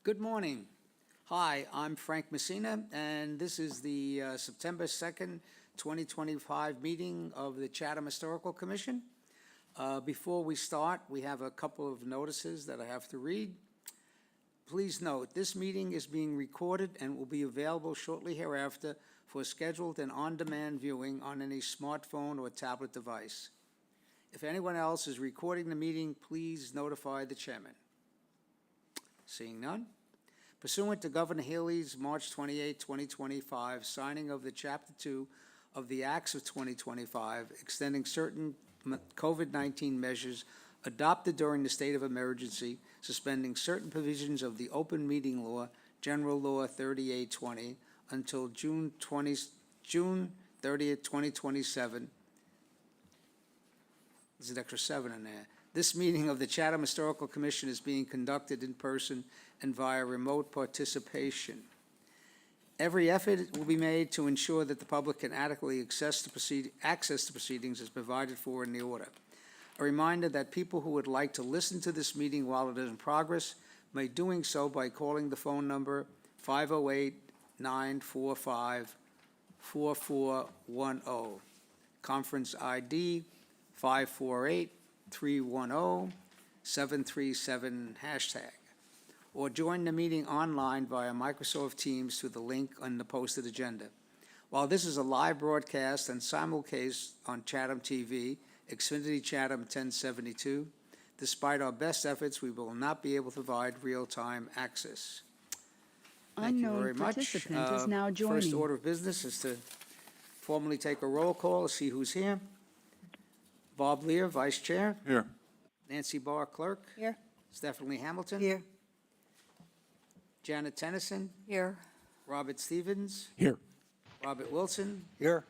Good morning. Hi, I'm Frank Messina, and this is the September 2nd, 2025 meeting of the Chatham Historical Commission. Before we start, we have a couple of notices that I have to read. Please note, this meeting is being recorded and will be available shortly hereafter for scheduled and on-demand viewing on any smartphone or tablet device. If anyone else is recording the meeting, please notify the chairman. Seeing none. Pursuant to Governor Healey's March 28, 2025 signing of the Chapter 2 of the Acts of 2025, extending certain COVID-19 measures adopted during the state of emergency, suspending certain provisions of the Open Meeting Law, General Law 3820, until June 30th, 2027. There's an extra 7 in there. This meeting of the Chatham Historical Commission is being conducted in person and via remote participation. Every effort will be made to ensure that the public can adequately access the proceedings as provided for in the order. A reminder that people who would like to listen to this meeting while it is in progress may doing so by calling the phone number 508-945-4410, conference ID 548-310-737 #, or join the meeting online via Microsoft Teams through the link on the posted agenda. While this is a live broadcast and simulcast on Chatham TV, Xfinity Chatham 1072, despite our best efforts, we will not be able to provide real-time access. Thank you very much. Participant is now joining. First order of business is to formally take a roll call to see who's here. Bob Lear, Vice Chair. Here. Nancy Barr, Clerk. Here. Stephanie Hamilton. Here. Janet Tennyson. Here. Robert Stevens. Here. Robert Wilson. Here.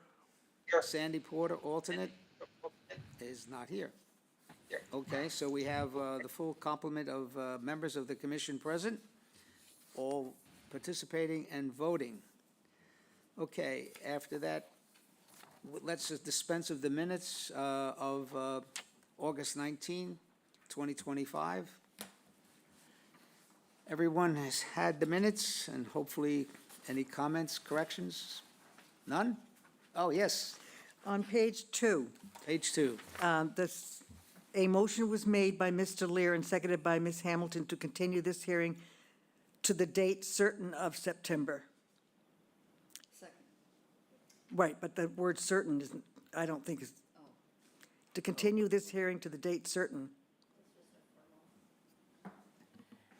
Sandy Porter, alternate, is not here. Okay, so we have the full complement of members of the commission present, all participating and voting. Okay, after that, let's dispense of the minutes of August 19, 2025. Everyone has had the minutes, and hopefully any comments, corrections? None? Oh, yes, On page 2, page 2. a motion was made by Mr. Lear and seconded by Ms. Hamilton to continue this hearing to the date certain of September. Second. Right, but the word certain isn't, I don't think is, to continue this hearing to the date certain.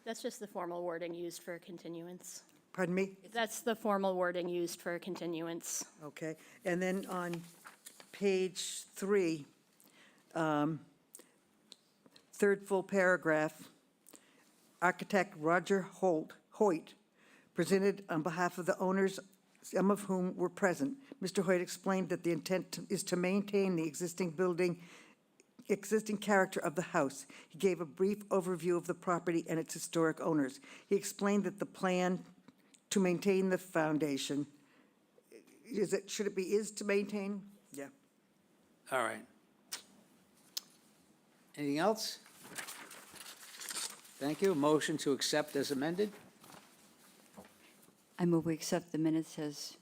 That's just the formal wording used for continuance. Pardon me? That's the formal wording used for continuance. Okay, and then on page 3, third full paragraph, architect Roger Hoyt presented on behalf of the owners, some of whom were present. Mr. Hoyt explained that the intent is to maintain the existing character of the house. He gave a brief overview of the property and its historic owners. He explained that the plan to maintain the foundation, should it be is to maintain? Yeah. All right. Anything else? Thank you. Motion to accept as amended. I move we accept the minutes as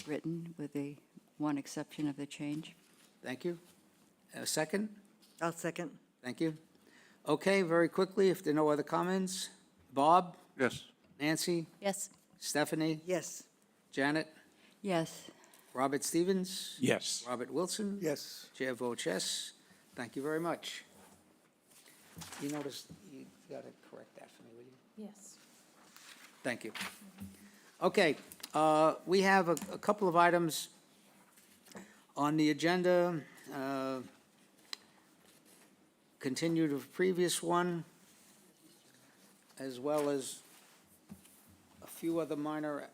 written with the one exception of the change. Thank you. A second? I'll second. Thank you. Okay, very quickly, if there are no other comments. Bob? Yes. Nancy? Yes. Stephanie? Yes. Janet? Yes. Robert Stevens? Yes. Robert Wilson? Yes. Chair votes yes. Thank you very much. You notice, you got to correct that for me, will you? Yes. Thank you. Okay, we have a couple of items on the agenda. Continue the previous one, as well as a few other minor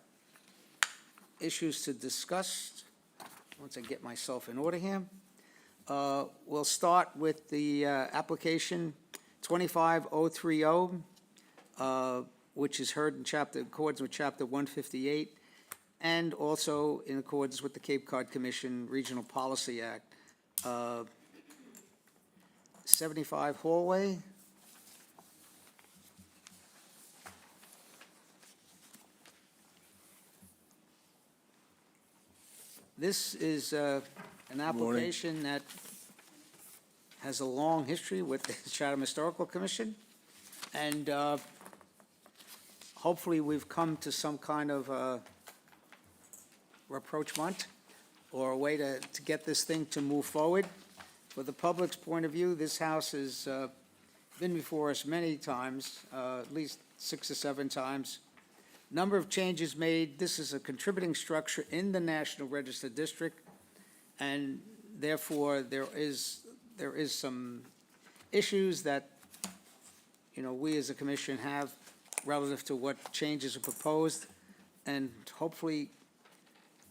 issues to discuss once I get myself in order here. We'll start with the application 25030, which is heard in accordance with Chapter 158, and also in accordance with the Cape Cod Commission Regional Policy Act. 75 Hallway. This is an application that has a long history with the Chatham Historical Commission, and hopefully we've come to some kind of rapprochement or a way to get this thing to move forward. For the public's point of view, this house has been before us many times, at least 6 or 7 times. Number of changes made. This is a contributing structure in the National Register District, and therefore there is some issues that, we as a commission have relative to what changes are proposed, and hopefully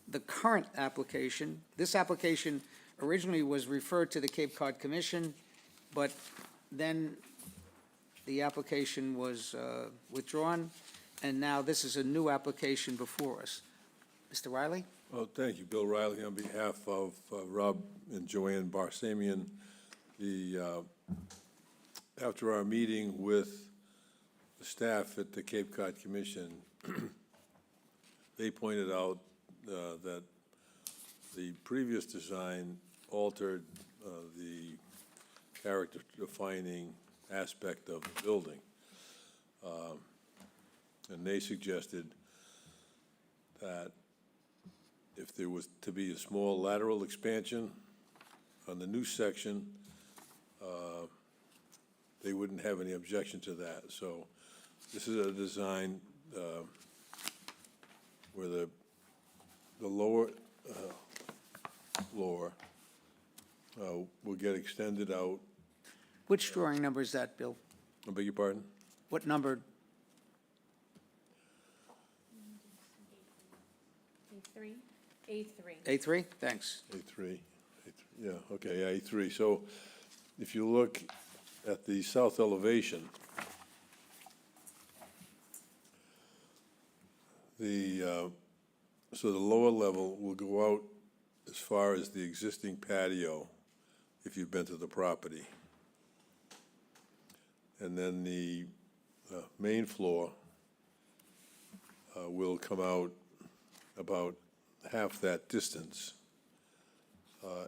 the current application, this application originally was referred to the Cape Cod Commission, but then the application was withdrawn, and now this is a new application before us. Mr. Riley? Well, thank you, Bill Riley, on behalf of Rob and Joanne Barsamian. After our meeting with the staff at the Cape Cod Commission, they pointed out that the previous design altered the character-defining aspect of the building. And they suggested that if there was to be a small lateral expansion on the new section, they wouldn't have any objection to that. So this is a design where the lower floor will get extended out. Which drawing number is that, Bill? I beg your pardon? What number? A3. A3? Thanks. A3, yeah, okay, yeah, A3. So if you look at the south elevation, so the lower level will go out as far as the existing patio, if you've been to the property. And then the main floor will come out about half that distance.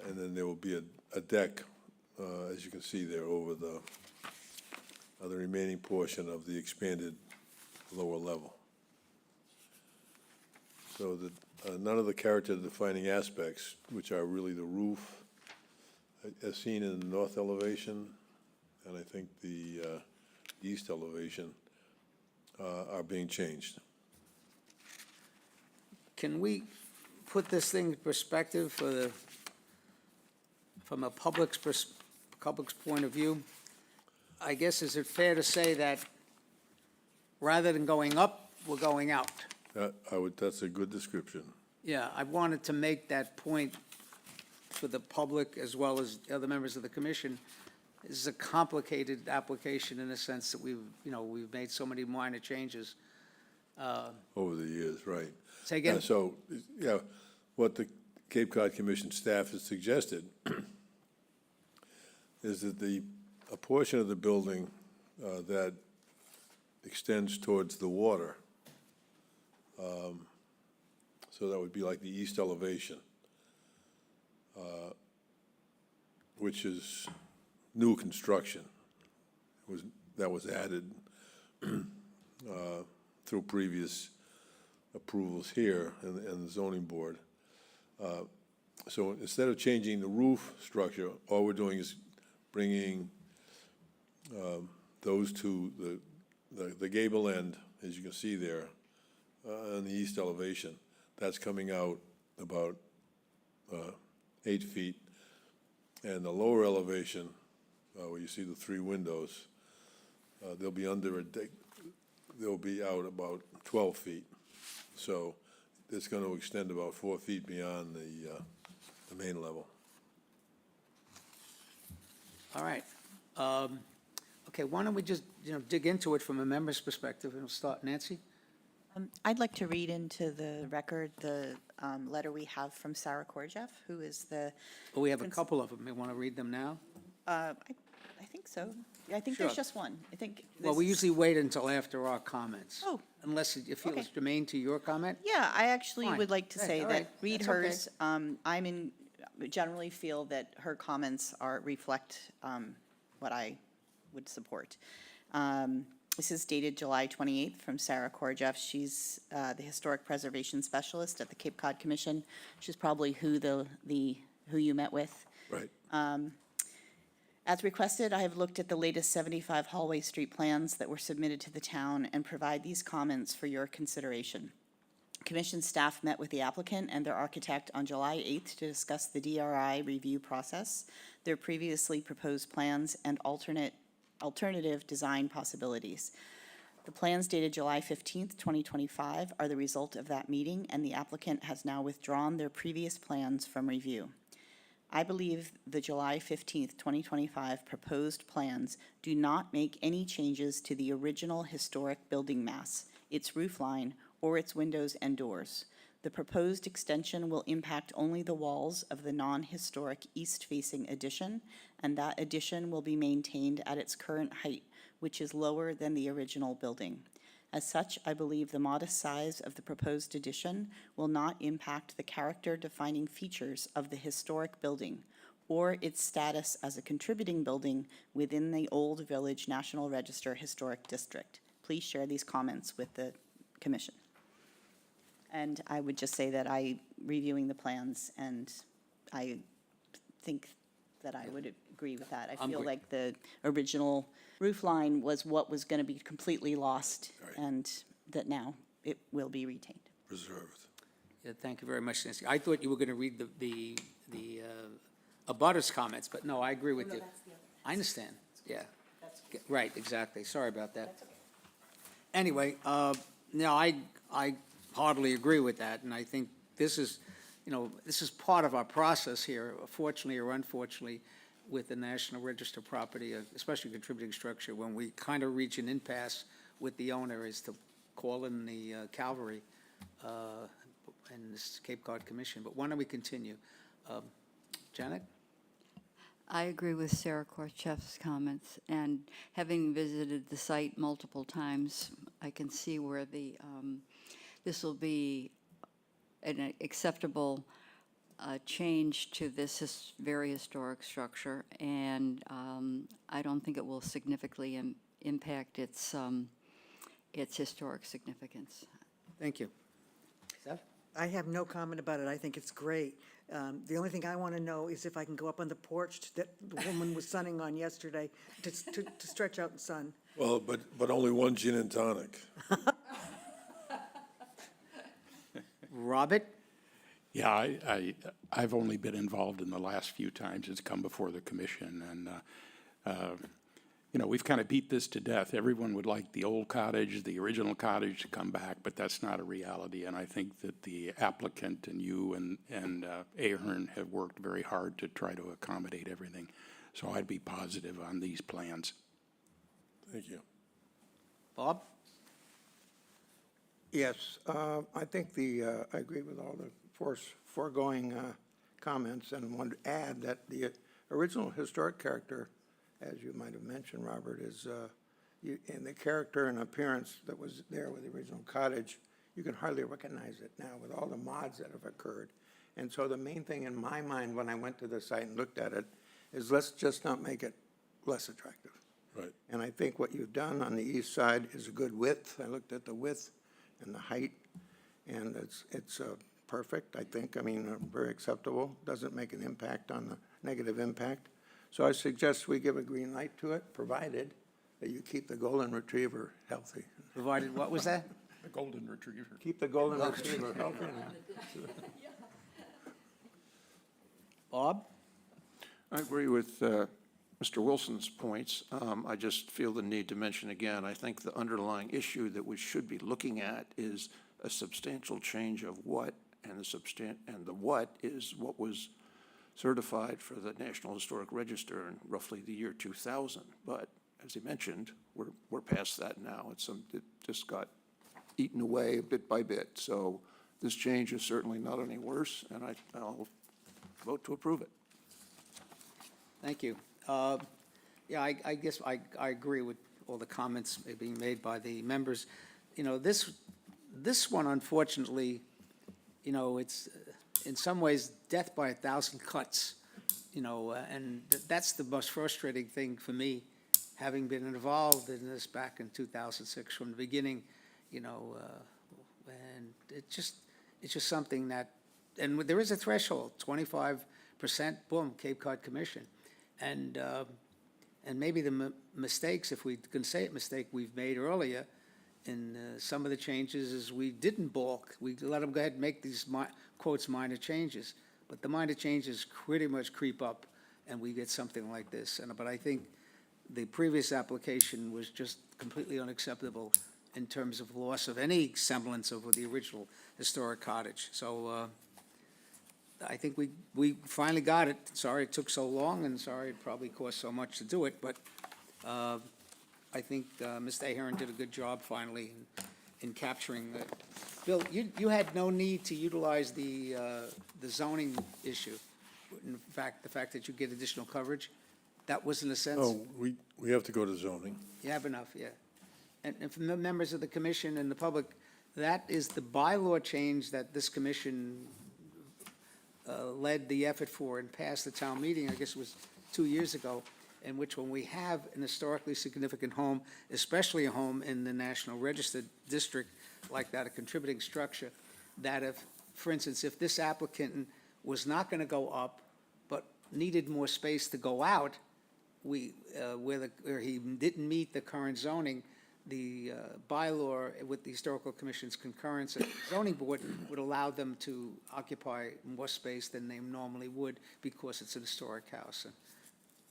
And then there will be a deck, as you can see there, over the remaining portion of the expanded lower level. So that none of the character-defining aspects, which are really the roof, as seen in the north elevation, and I think the east elevation, are being changed. Can we put this thing in perspective from a public's point of view? I guess, is it fair to say that rather than going up, we're going out? That's a good description. Yeah, I wanted to make that point for the public as well as the other members of the commission. This is a complicated application in the sense that we've made so many minor changes. Over the years, right. Say again? So, yeah, what the Cape Cod Commission staff has suggested is that a portion of the building that extends towards the water, so that would be like the east elevation, which is new construction. That was added through previous approvals here and the zoning board. So instead of changing the roof structure, all we're doing is bringing those to the gable end, as you can see there, on the east elevation. That's coming out about 8 feet. And the lower elevation, where you see the 3 windows, they'll be under a deck. They'll be out about 12 feet. So it's going to extend about 4 feet beyond the main level. All right. Okay, why don't we just, dig into it from a member's perspective, and we'll start. Nancy? I'd like to read into the record the letter we have from Sarah Korjeff, who is the, Well, we have a couple of them. You want to read them now? I think so. I think Sure. there's just one. I think. Well, we this- usually wait until after our comments. Oh, unless you feel it's Okay. germane to your comment? Yeah, I actually Fine. would like to Okay, say all that, right. read That's okay. hers. Generally feel that her comments reflect what I would support. This is dated July 28th from Sarah Korjeff. She's the Historic Preservation Specialist at the Cape Cod Commission. She's probably who who you met with. Right. As requested, I have looked at the latest 75 hallway street plans that were submitted to the town and provide these comments for your consideration. Commission staff met with the applicant and their architect on July 8th to discuss the DRI review process, their previously proposed plans, and alternative design possibilities. The plans dated July 15th, 2025 are the result of that meeting, and the applicant has now withdrawn their previous plans from review. I believe the July 15th, 2025 proposed plans do not make any changes to the original historic building mass, its roof line, or its windows and doors. The proposed extension will impact only the walls of the non-historic east-facing addition, and that addition will be maintained at its current height, which is lower than the original building. As such, I believe the modest size of the proposed addition will not impact the character-defining features of the historic building or its status as a contributing building within the Old Village National Register Historic District. Please share these comments with the commission. And I would just say that reviewing the plans, and I think that I would agree with that. I I'm feel great. like the original roof line was what was going to be completely lost, Right. and that now it will be retained. Preserved. Yeah, thank you very much, Nancy. I thought you were going to read the abutters comments, but no, I agree with you. I understand, yeah. Right, exactly. Sorry about that. Anyway, no, I heartily agree with that, and I think this is, this is part of our process here, fortunately or unfortunately, with the National Register property, especially contributing structure, when we kind of reach an impasse with the owner, is to call in the cavalry and this Cape Cod Commission. But why don't we continue? Janet? I agree with Sarah Korcheff's comments, and having visited the site multiple times, I can see where this will be an acceptable change to this very historic structure, and I don't think it will significantly impact its historic significance. Thank you. Steph? I have no comment about it. I think it's great. The only thing I want to know is if I can go up on the porch that the woman was sunning on yesterday to stretch out and sun. Well, but only one gin and tonic. Robert? Yeah, I've only been involved in the last few times it's come before the commission, and, we've kind of beat this to death. Everyone would like the old cottage, the original cottage to come back, but that's not a reality, and I think that the applicant and you and Ahern have worked very hard to try to accommodate everything. So I'd be positive on these plans. Thank you. Bob? Yes, I think I agree with all the foregoing comments, and want to add that the original historic character, as you might have mentioned, Robert, is, in the character and appearance that was there with the original cottage, you can hardly recognize it now with all the mods that have occurred. And so the main thing in my mind when I went to the site and looked at it is let's just not make it less attractive. Right. And I think what you've done on the east side is a good width. I looked at the width and the height, and it's perfect, I think. I mean, very acceptable. Doesn't make an impact on the negative impact. So I suggest we give a green light to it, provided that you keep the golden retriever healthy. Provided, what was that? The golden retriever. Keep the golden retriever healthy. Bob? I agree with Mr. Wilson's points. I just feel the need to mention again, I think the underlying issue that we should be looking at is a substantial change of what, and the what is what was certified for the National Historic Register in roughly the year 2000. But as he mentioned, we're past that now. It just got eaten away bit by bit. So this change is certainly not any worse, and I'll vote to approve it. Thank you. Yeah, I guess I agree with all the comments being made by the members. this one, unfortunately, it's in some ways death by a thousand cuts, and that's the most frustrating thing for me, having been involved in this back in 2006 from the beginning, and it's just something that, and there is a threshold, 25%, boom, Cape Cod Commission. And maybe the mistakes, if we can say it, mistake we've made earlier in some of the changes is we didn't balk. We let them go ahead and make these, quotes, minor changes. But the minor changes pretty much creep up, and we get something like this. But I think the previous application was just completely unacceptable in terms of loss of any semblance of the original historic cottage. So I think we finally got it. Sorry it took so long, and sorry it probably cost so much to do it, but I think Mr. Ahearn did a good job finally in capturing the. Bill, you had no need to utilize the zoning issue. In fact, the fact that you get additional coverage, that was in a sense. Oh, we have to go to zoning. You have enough, yeah. And from the members of the commission and the public, that is the bylaw change that this commission led the effort for and passed the town meeting, I guess it was 2 years ago, in which when we have an historically significant home, especially a home in the National Register district like that, a contributing structure, that if, for instance, if this applicant was not going to go up, but needed more space to go out, where he didn't meet the current zoning, the bylaw with the Historical Commission's concurrence and zoning board would allow them to occupy more space than they normally would because it's an historic house.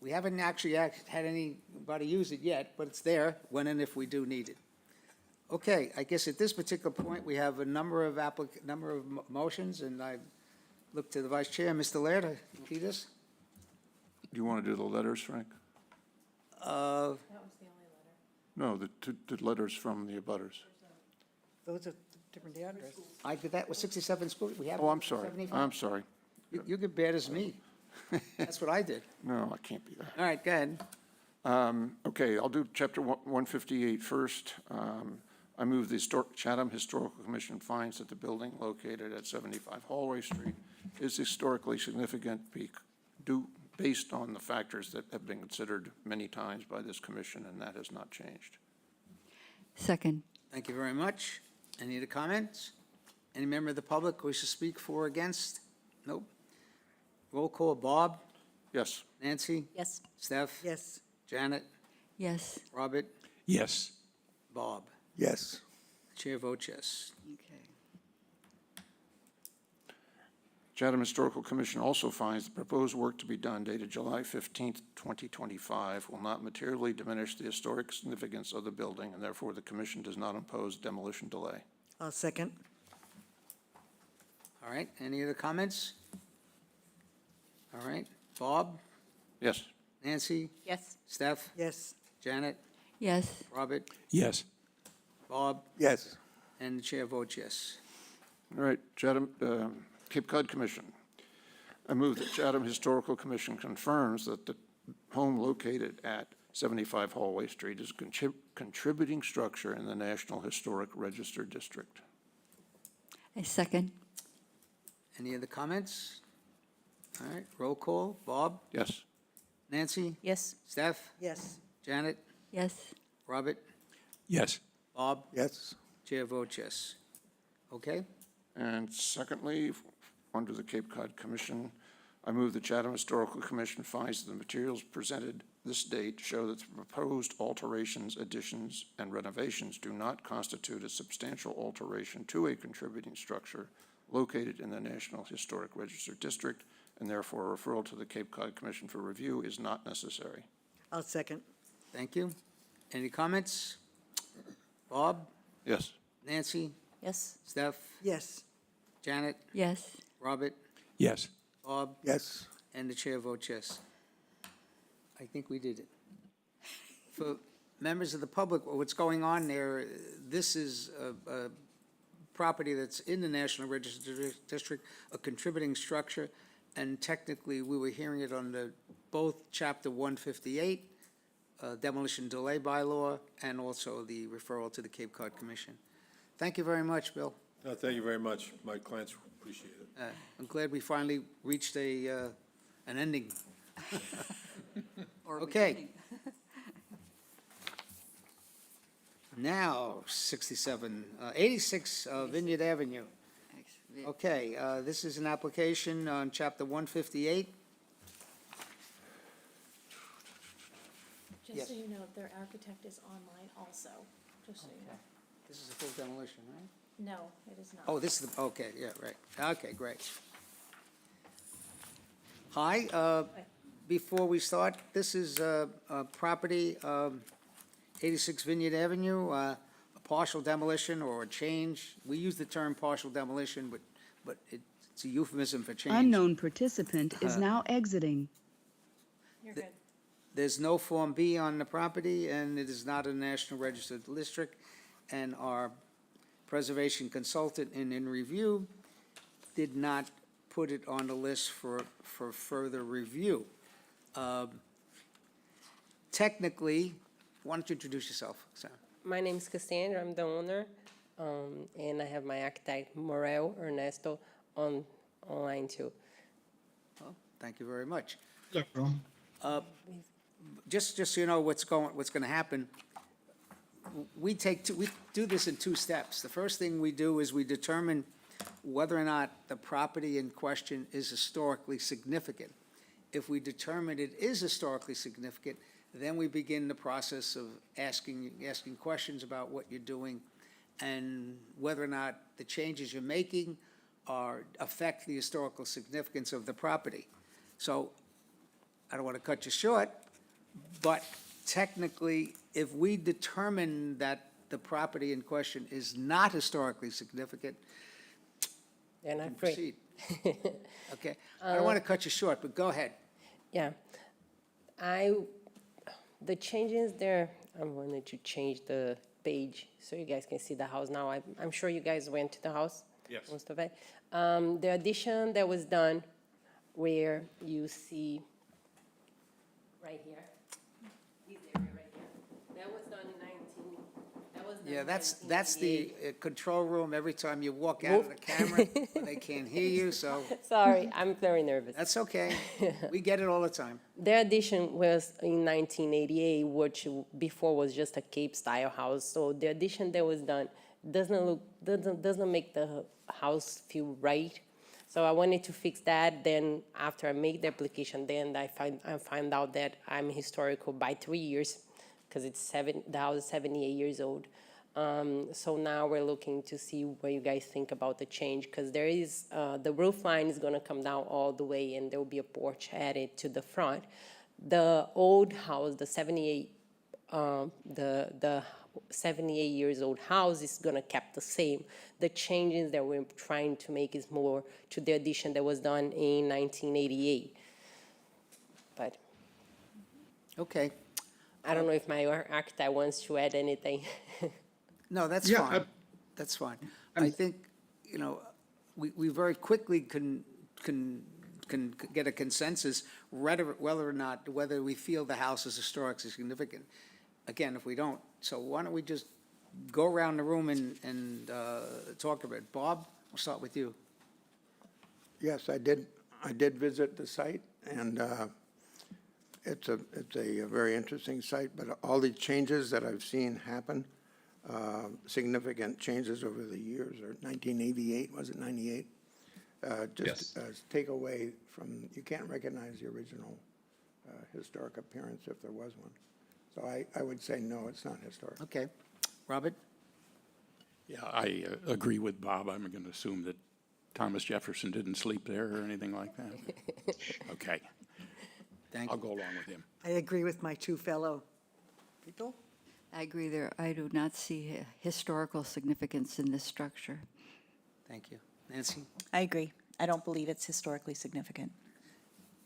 We haven't actually had anybody use it yet, but it's there when and if we do need it. Okay, I guess at this particular point, we have a number of motions, and I look to the Vice Chair, Mr. Laird, to repeat this. Do you want to do the letters, Frank? No, the letters from the abutters. Those are different addresses. I did that with 67 school. We have. Oh, I'm sorry. 75. I'm sorry. You get bad as me. That's what I did. No, I can't be that. All right, go ahead. Okay, I'll do chapter 158 first. I move the Chatham Historical Commission finds that the building located at 75 Hallway Street is historically significant based on the factors that have been considered many times by this commission, and that has not changed. Second. Thank you very much. Any other comments? Any member of the public wish to speak for or against? Nope. Roll call, Bob? Yes. Nancy? Yes. Steph? Yes. Janet? Yes. Robert? Yes. Bob? Yes. Chair votes yes. Okay. Chatham Historical Commission also finds the proposed work to be done dated July 15th, 2025 will not materially diminish the historic significance of the building, and therefore the commission does not impose demolition delay. I'll second. All right, any other comments? All right, Bob? Yes. Nancy? Yes. Steph? Yes. Janet? Yes. Robert? Yes. Bob? Yes. And the chair votes yes. All right, Chatham, Cape Cod Commission. I move that Chatham Historical Commission confirms that the home located at 75 Hallway Street is a contributing structure in the National Historic Register District. A second. Any other comments? All right, roll call, Bob? Yes. Nancy? Yes. Steph? Yes. Janet? Yes. Robert? Yes. Bob? Yes. Chair votes yes. Okay? And secondly, under the Cape Cod Commission, I move the Chatham Historical Commission finds that the materials presented this date show that the proposed alterations, additions, and renovations do not constitute a substantial alteration to a contributing structure located in the National Historic Register District, and therefore a referral to the Cape Cod Commission for review is not necessary. I'll second. Thank you. Any comments? Bob? Yes. Nancy? Yes. Steph? Yes. Janet? Yes. Robert? Yes. Bob? Yes. And the chair votes yes. I think we did it. For members of the public, what's going on there, this is a property that's in the National Register District, a contributing structure, and technically, we were hearing it on both Chapter 158, demolition delay bylaw, and also the referral to the Cape Cod Commission. Thank you very much, Bill. No, thank you very much. My clients appreciate it. I'm glad we finally reached an ending. Or Okay. beginning. Now, 86 Vineyard Avenue. Okay, this is an application on Chapter 158. Yes. Just so you know, their architect is online also, just so you know. This is a full demolition, right? No, it is not. Oh, this is the, okay, yeah, right. Okay, great. Hi, before we start, this is a property, 86 Vineyard Avenue, a partial demolition or a change. We use the term partial demolition, but it's a euphemism for change. Unknown participant is now exiting. You're good. There's no Form B on the property, and it is not a National Registered District, and our preservation consultant in review did not put it on the list for further review. Technically, why don't you introduce yourself, Sarah? My name is Cassandra, I'm the owner, and I have my architect Morel Ernesto online too. Well, thank you very much. Just so you know what's gonna happen, we do this in two steps. The first thing we do is we determine whether or not the property in question is historically significant. If we determine it is historically significant, then we begin the process of asking questions about what you're doing and whether or not the changes you're making affect the historical significance of the property. So, I don't want to cut you short, but technically, if we determine that the property in question is not historically significant, And then I'm free. proceed. Okay? I don't want to cut you short, but go ahead. Yeah. The changes there, I'm going to change the page so you guys can see the house now. I'm sure you guys went to the house. Yes. Most of it. The addition that was done where you see right here, this area right here, that was done in that was done Yeah, in that's the 1988. control room every time you walk out of the camera, they can't hear you, so Sorry, I'm very nervous. that's okay. We get it all the time. Their addition was in 1988, which before was just a Cape-style house. So the addition that was done doesn't make the house feel right. So I wanted to fix that. Then after I make the application, then I find out that I'm historical by 3 years, because the house is 78 years old. So now we're looking to see what you guys think about the change, because there is, the roof line is gonna come down all the way and there will be a porch added to the front. The old house, the 78 years old house is gonna kept the same. The changes that we're trying to make is more to the addition that was done in 1988. But Okay. I don't know if my architect wants to add anything. No, that's Yeah, fine. That's fine. I think, we very quickly can get a consensus whether we feel the house is historically significant. Again, if we don't, so why don't we just go around the room and talk about it. Bob, we'll start with you. Yes, I did visit the site, and it's a very interesting site, but all the changes that I've seen happen, significant changes over the years, or 1988, was it 98? Just take away from, you can't recognize the original historic appearance if there was one. So I would say, no, it's not historic. Okay. Robert? Yeah, I agree with Bob. I'm going to assume that Thomas Jefferson didn't sleep there or anything like that. Okay, Thank I'll you. go along with him. I agree with my two fellow people. I agree there. I do not see historical significance in this structure. Thank you. Nancy? I agree. I don't believe it's historically significant.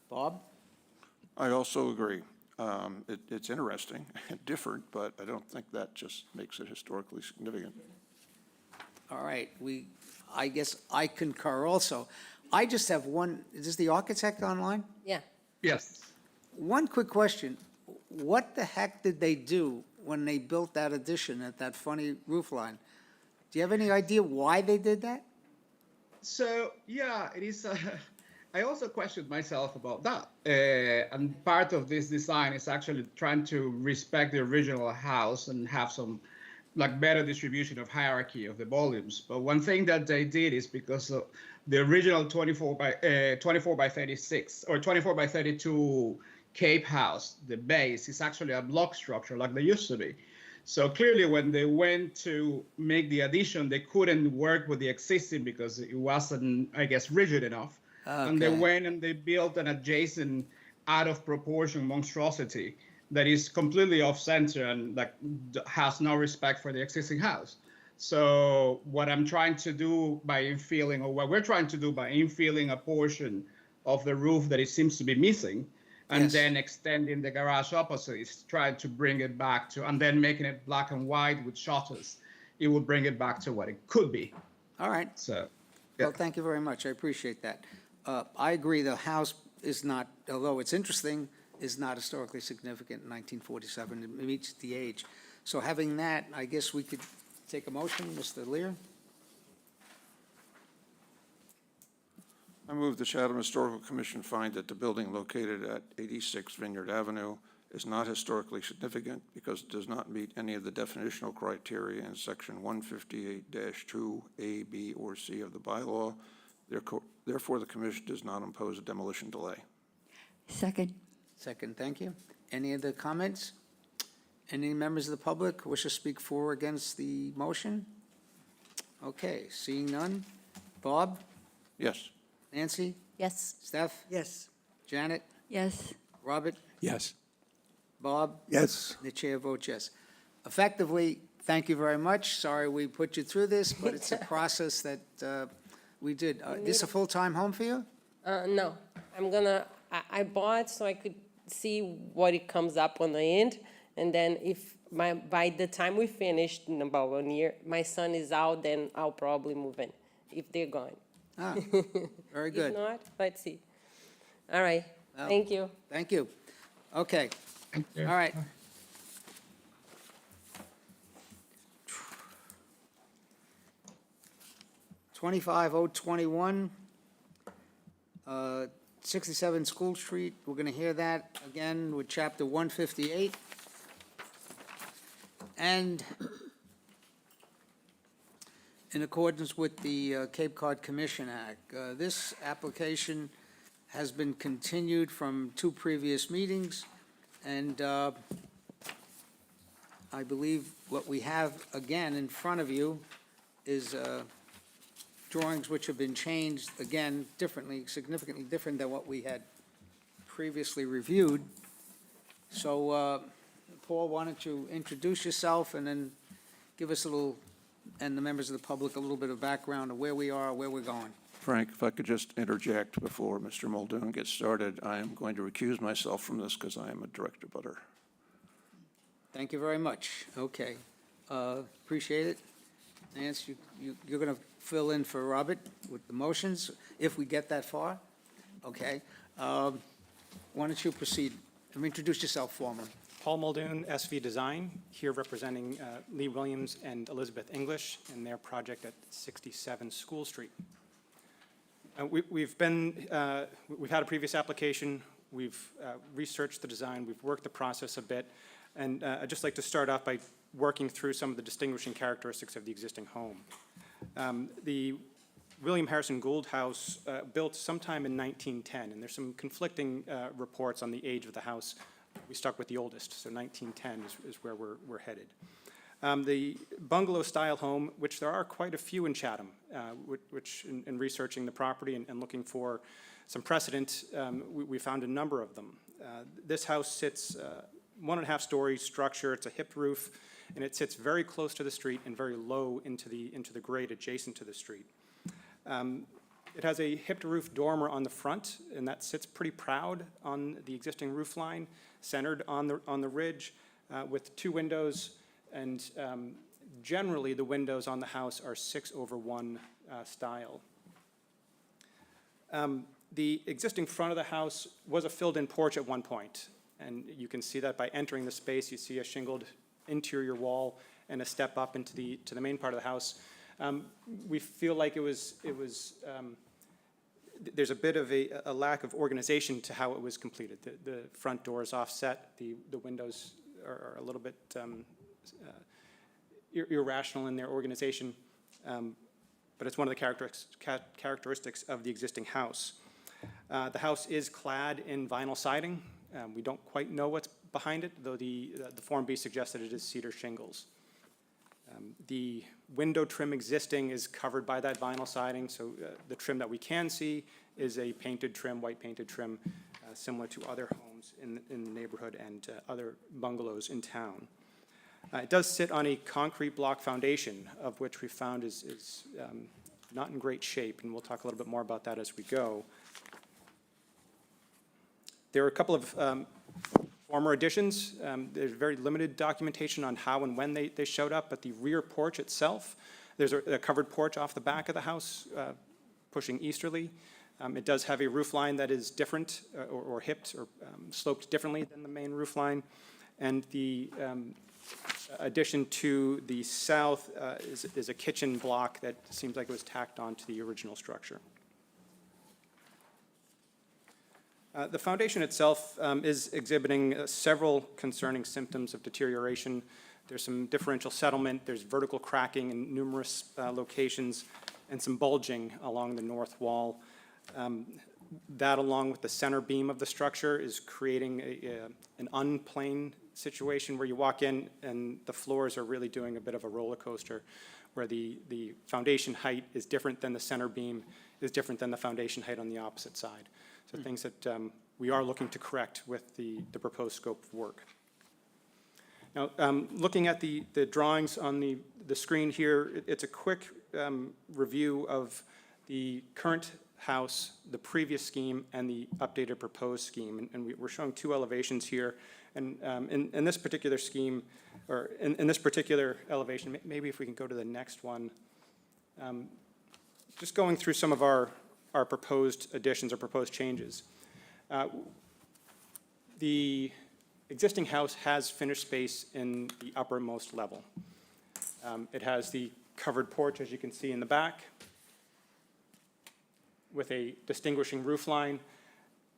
Bob? I also agree. It's interesting and different, but I don't think that just makes it historically significant. All right, I guess I concur also. I just have one, is this the architect online? Yeah. Yes. One quick question. What the heck did they do when they built that addition at that funny roof line? Do you have any idea why they did that? So yeah, it is. I also questioned myself about that, and part of this design is actually trying to respect the original house and have some like better distribution of hierarchy of the volumes. But one thing that they did is because of the original 24 by 36 or 24 by 32 Cape house, the base is actually a block structure like they used to be. So clearly, when they went to make the addition, they couldn't work with the existing because it wasn't, I guess, rigid enough. And they Okay. went and they built an adjacent, out of proportion monstrosity that is completely off center and like has no respect for the existing house. So what I'm trying to do by infilling, or what we're trying to do by infilling a portion of the roof that it seems to be missing, and Yes. then extending the garage opposite is trying to bring it back to, and then making it black and white with shutters, it will bring it back to what it could be. All right. So, Well, thank you very much. I appreciate that. I agree, the house is not, although it's interesting, is not historically significant in 1947. It meets the age. So having that, I guess we could take a motion, Mr. Lear? I move the Chatham Historical Commission find that the building located at 86 Vineyard Avenue is not historically significant because it does not meet any of the definitional criteria in section 158-2 A, B, or C of the bylaw. Therefore, the commission does not impose a demolition delay. Second. Second, thank you. Any other comments? Any members of the public wish to speak for or against the motion? Okay, seeing none. Bob? Yes. Nancy? Yes. Steph? Yes. Janet? Yes. Robert? Yes. Bob? Yes. The chair votes yes. Effectively, thank you very much. Sorry we put you through this, but it's a process that we did. This a full-time home for you? No, I bought so I could see what it comes up on the end. And then by the time we finished in about 1 year, my son is out, then I'll probably move in, if they're gone. Ah, very If good. not, let's see. All right, Well, thank you. Thank you. Okay, all right. $25,021, 67 School Street. We're going to hear that again with Chapter 158. And in accordance with the Cape Cod Commission Act, this application has been continued from 2 previous meetings, and I believe what we have again in front of you is drawings which have been changed, again, differently, significantly different than what we had previously reviewed. So, Paul, why don't you introduce yourself and then give us a little, and the members of the public, a little bit of background of where we are, where we're going. Frank, if I could just interject before Mr. Muldoon gets started, I am going to recuse myself from this because I am a direct abutter. Thank you very much. Okay. Appreciate it. Nance, you're going to fill in for Robert with the motions, if we get that far? Okay. Why don't you proceed? Introduce yourself formally. Paul Muldoon, SV Design, here representing Lee Williams and Elizabeth English in their project at 67 School Street. We've had a previous application. We've researched the design. We've worked the process a bit. And I'd just like to start off by working through some of the distinguishing characteristics of the existing home. The William Harrison Gould House built sometime in 1910, and there's some conflicting reports on the age of the house. We stuck with the oldest, so 1910 is where we're headed. The bungalow-style home, which there are quite a few in Chatham, which in researching the property and looking for some precedent, we found a number of them. This house sits 1.5-story structure. It's a hipped roof, and it sits very close to the street and very low into the grade adjacent to the street. It has a hipped roof dormer on the front, and that sits pretty proud on the existing roof line, centered on the ridge, with 2 windows. And generally, the windows on the house are 6/1 style. The existing front of the house was a filled-in porch at one point, and you can see that by entering the space. You see a shingled interior wall and a step up into the main part of the house. We feel like there's a bit of a lack of organization to how it was completed. The front door is offset, the windows are a little bit irrational in their organization, but it's one of the characteristics of the existing house. The house is clad in vinyl siding. We don't quite know what's behind it, though the Form B suggests that it is cedar shingles. The window trim existing is covered by that vinyl siding, so the trim that we can see is a painted trim, white painted trim, similar to other homes in the neighborhood and other bungalows in town. It does sit on a concrete block foundation, of which we found is not in great shape, and we'll talk a little bit more about that as we go. There are a couple of former additions. There's very limited documentation on how and when they showed up, but the rear porch itself, there's a covered porch off the back of the house pushing easterly. It does have a roof line that is different or hipped or sloped differently than the main roof line. And the addition to the south is a kitchen block that seems like it was tacked onto the original structure. The foundation itself is exhibiting several concerning symptoms of deterioration. There's some differential settlement, there's vertical cracking in numerous locations, and some bulging along the north wall. That, along with the center beam of the structure, is creating an unplane situation where you walk in and the floors are really doing a bit of a roller coaster, where the foundation height is different than the center beam, is different than the foundation height on the opposite side. So things that we are looking to correct with the proposed scope of work. Now, looking at the drawings on the screen here, it's a quick review of the current house, the previous scheme, and the updated proposed scheme. And we're showing two elevations here. And in this particular scheme, or in this particular elevation, maybe if we can go to the next one, just going through some of our proposed additions or proposed changes. The existing house has finished space in the uppermost level. It has the covered porch, as you can see in the back, with a distinguishing roof line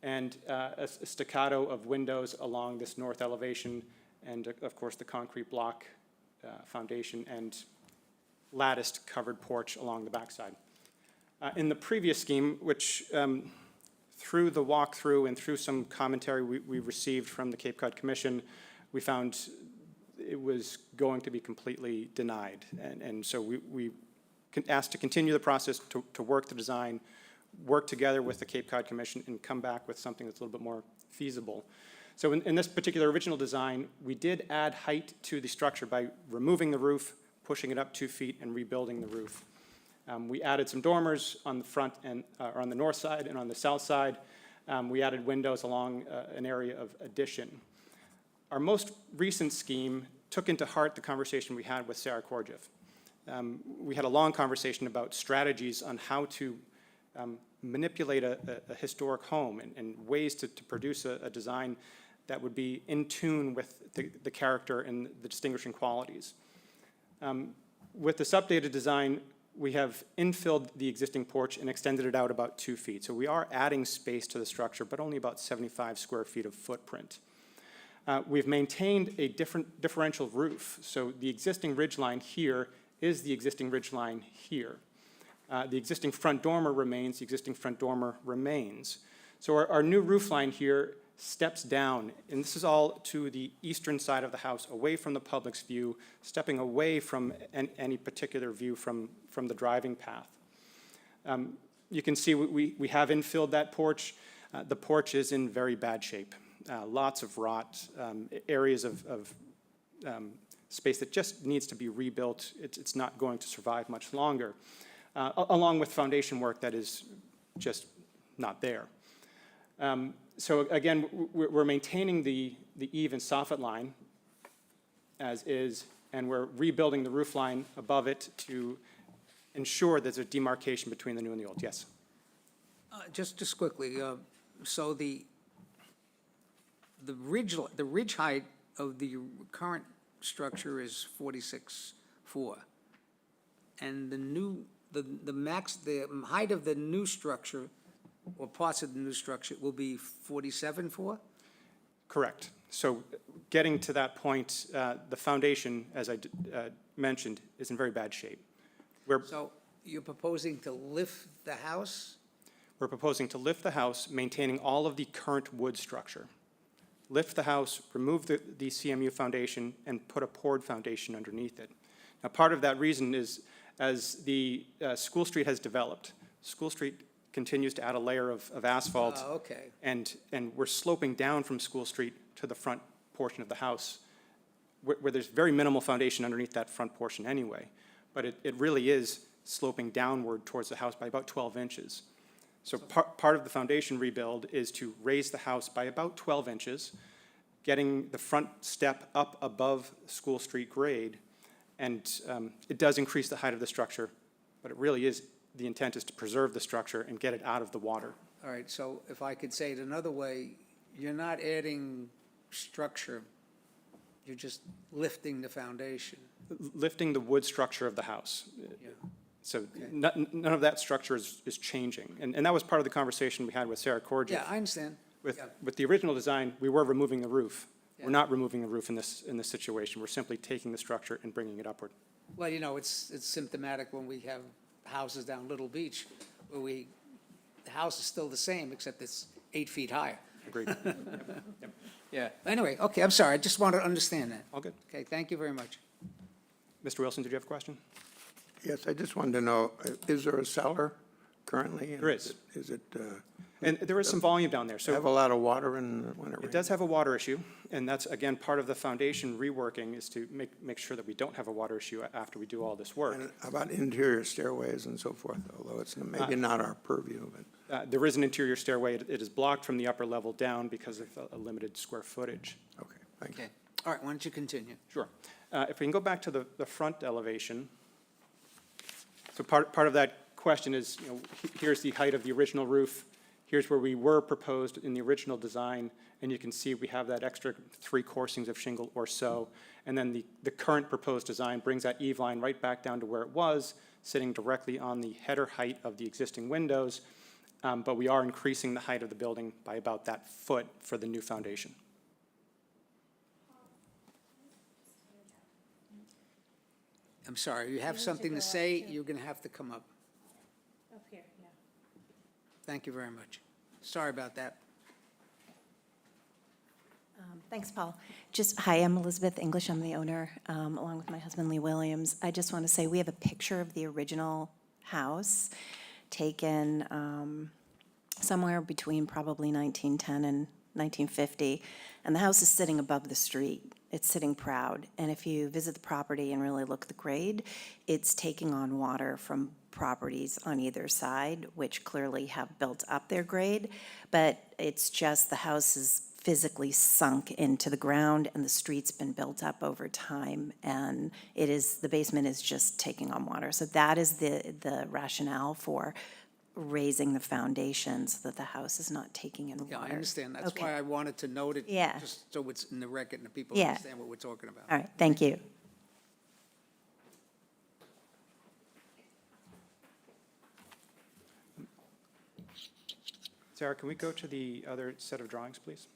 and a staccato of windows along this north elevation, and of course the concrete block foundation and latticed covered porch along the backside. In the previous scheme, which through the walkthrough and through some commentary we received from the Cape Cod Commission, we found it was going to be completely denied. And so we asked to continue the process to work the design, work together with the Cape Cod Commission, and come back with something that's a little bit more feasible. So in this particular original design, we did add height to the structure by removing the roof, pushing it up 2 feet, and rebuilding the roof. We added some dormers on the front and on the north side, and on the south side, we added windows along an area of addition. Our most recent scheme took into heart the conversation we had with Sarah Korjev. We had a long conversation about strategies on how to manipulate a historic home and ways to produce a design that would be in tune with the character and the distinguishing qualities. With this updated design, we have infilled the existing porch and extended it out about 2 feet. So we are adding space to the structure, but only about 75 square feet of footprint. We've maintained a differential roof. So the existing ridgeline here is the existing ridgeline here. The existing front dormer remains, the existing front dormer remains. So our new roof line here steps down, and this is all to the eastern side of the house, away from the public's view, stepping away from any particular view from the driving path. You can see we have infilled that porch. The porch is in very bad shape. Lots of rot, areas of space that just needs to be rebuilt. It's not going to survive much longer, along with foundation work that is just not there. So again, we're maintaining the eave and soffit line as is, and we're rebuilding the roof line above it to ensure there's a demarcation between the new and the old. Yes? Just quickly, so the ridge height of the current structure is 46.4, and the height of the new structure, or parts of the new structure, will be 47 for? Correct. So getting to that point, the foundation, as I mentioned, is in very bad shape. So you're proposing to lift the house? We're proposing to lift the house, maintaining all of the current wood structure. Lift the house, remove the CMU foundation, and put a poured foundation underneath it. Now, part of that reason is, as the School Street has developed, School Street continues to add a layer of asphalt. Okay. And we're sloping down from School Street to the front portion of the house, where there's very minimal foundation underneath that front portion anyway. But it really is sloping downward towards the house by about 12 inches. So part of the foundation rebuild is to raise the house by about 12 inches, getting the front step up above School Street grade, and it does increase the height of the structure, but it really is, the intent is to preserve the structure and get it out of the water. All right, so if I could say it another way, you're not adding structure, you're just lifting the foundation. Lifting the wood structure of the house. Yeah. So none of that structure is changing. And that was part of the conversation we had with Sarah Cordiff. Yeah, I understand. With the original design, we were removing the roof. We're not removing the roof in this situation. We're simply taking the structure and bringing it upward. Well, you know, it's symptomatic when we have houses down Little Beach, where the house is still the same, except it's 8 feet higher. Agreed. Yep. Yeah. Anyway, okay, I'm sorry, I just wanted to understand that. All good. Okay, thank you very much. Mr. Wilson, did you have a question? Yes, I just wanted to know, is there a cellar currently? There is. Is it, And there is some volume down there. So have a lot of water in when it rains? it does have a water issue, and that's, again, part of the foundation reworking is to make sure that we don't have a water issue after we do all this work. And about interior stairways and so forth, although it's maybe not our purview, but, There is an interior stairway. It is blocked from the upper level down because of a limited square footage. okay, thank you. Okay, all right, why don't you continue? Sure. If we can go back to the front elevation. So part of that question is, you know, here's the height of the original roof. Here's where we were proposed in the original design, and you can see we have that extra 3 coursings of shingle or so. And then the current proposed design brings that eave line right back down to where it was, sitting directly on the header height of the existing windows. But we are increasing the height of the building by about that foot for the new foundation. I'm sorry, you have something to say, you're gonna have to come up. Up here, yeah. Thank you very much. Sorry about that. Thanks, Paul. Hi, I'm Elizabeth English. I'm the owner, along with my husband, Lee Williams. I just want to say we have a picture of the original house taken somewhere between probably 1910 and 1950, and the house is sitting above the street. It's sitting proud, and if you visit the property and really look at the grade, it's taking on water from properties on either side, which clearly have built up their grade, but it's just the house is physically sunk into the ground, and the street's been built up over time, and the basement is just taking on water. So that is the rationale for raising the foundation so that the house is not taking in water. Yeah, I understand. That's Okay. why I wanted to note it. Yeah. Just so it's in the record and the people Yeah. understand what we're talking about. All right, thank you. Sarah, can we go to the other set of drawings, please?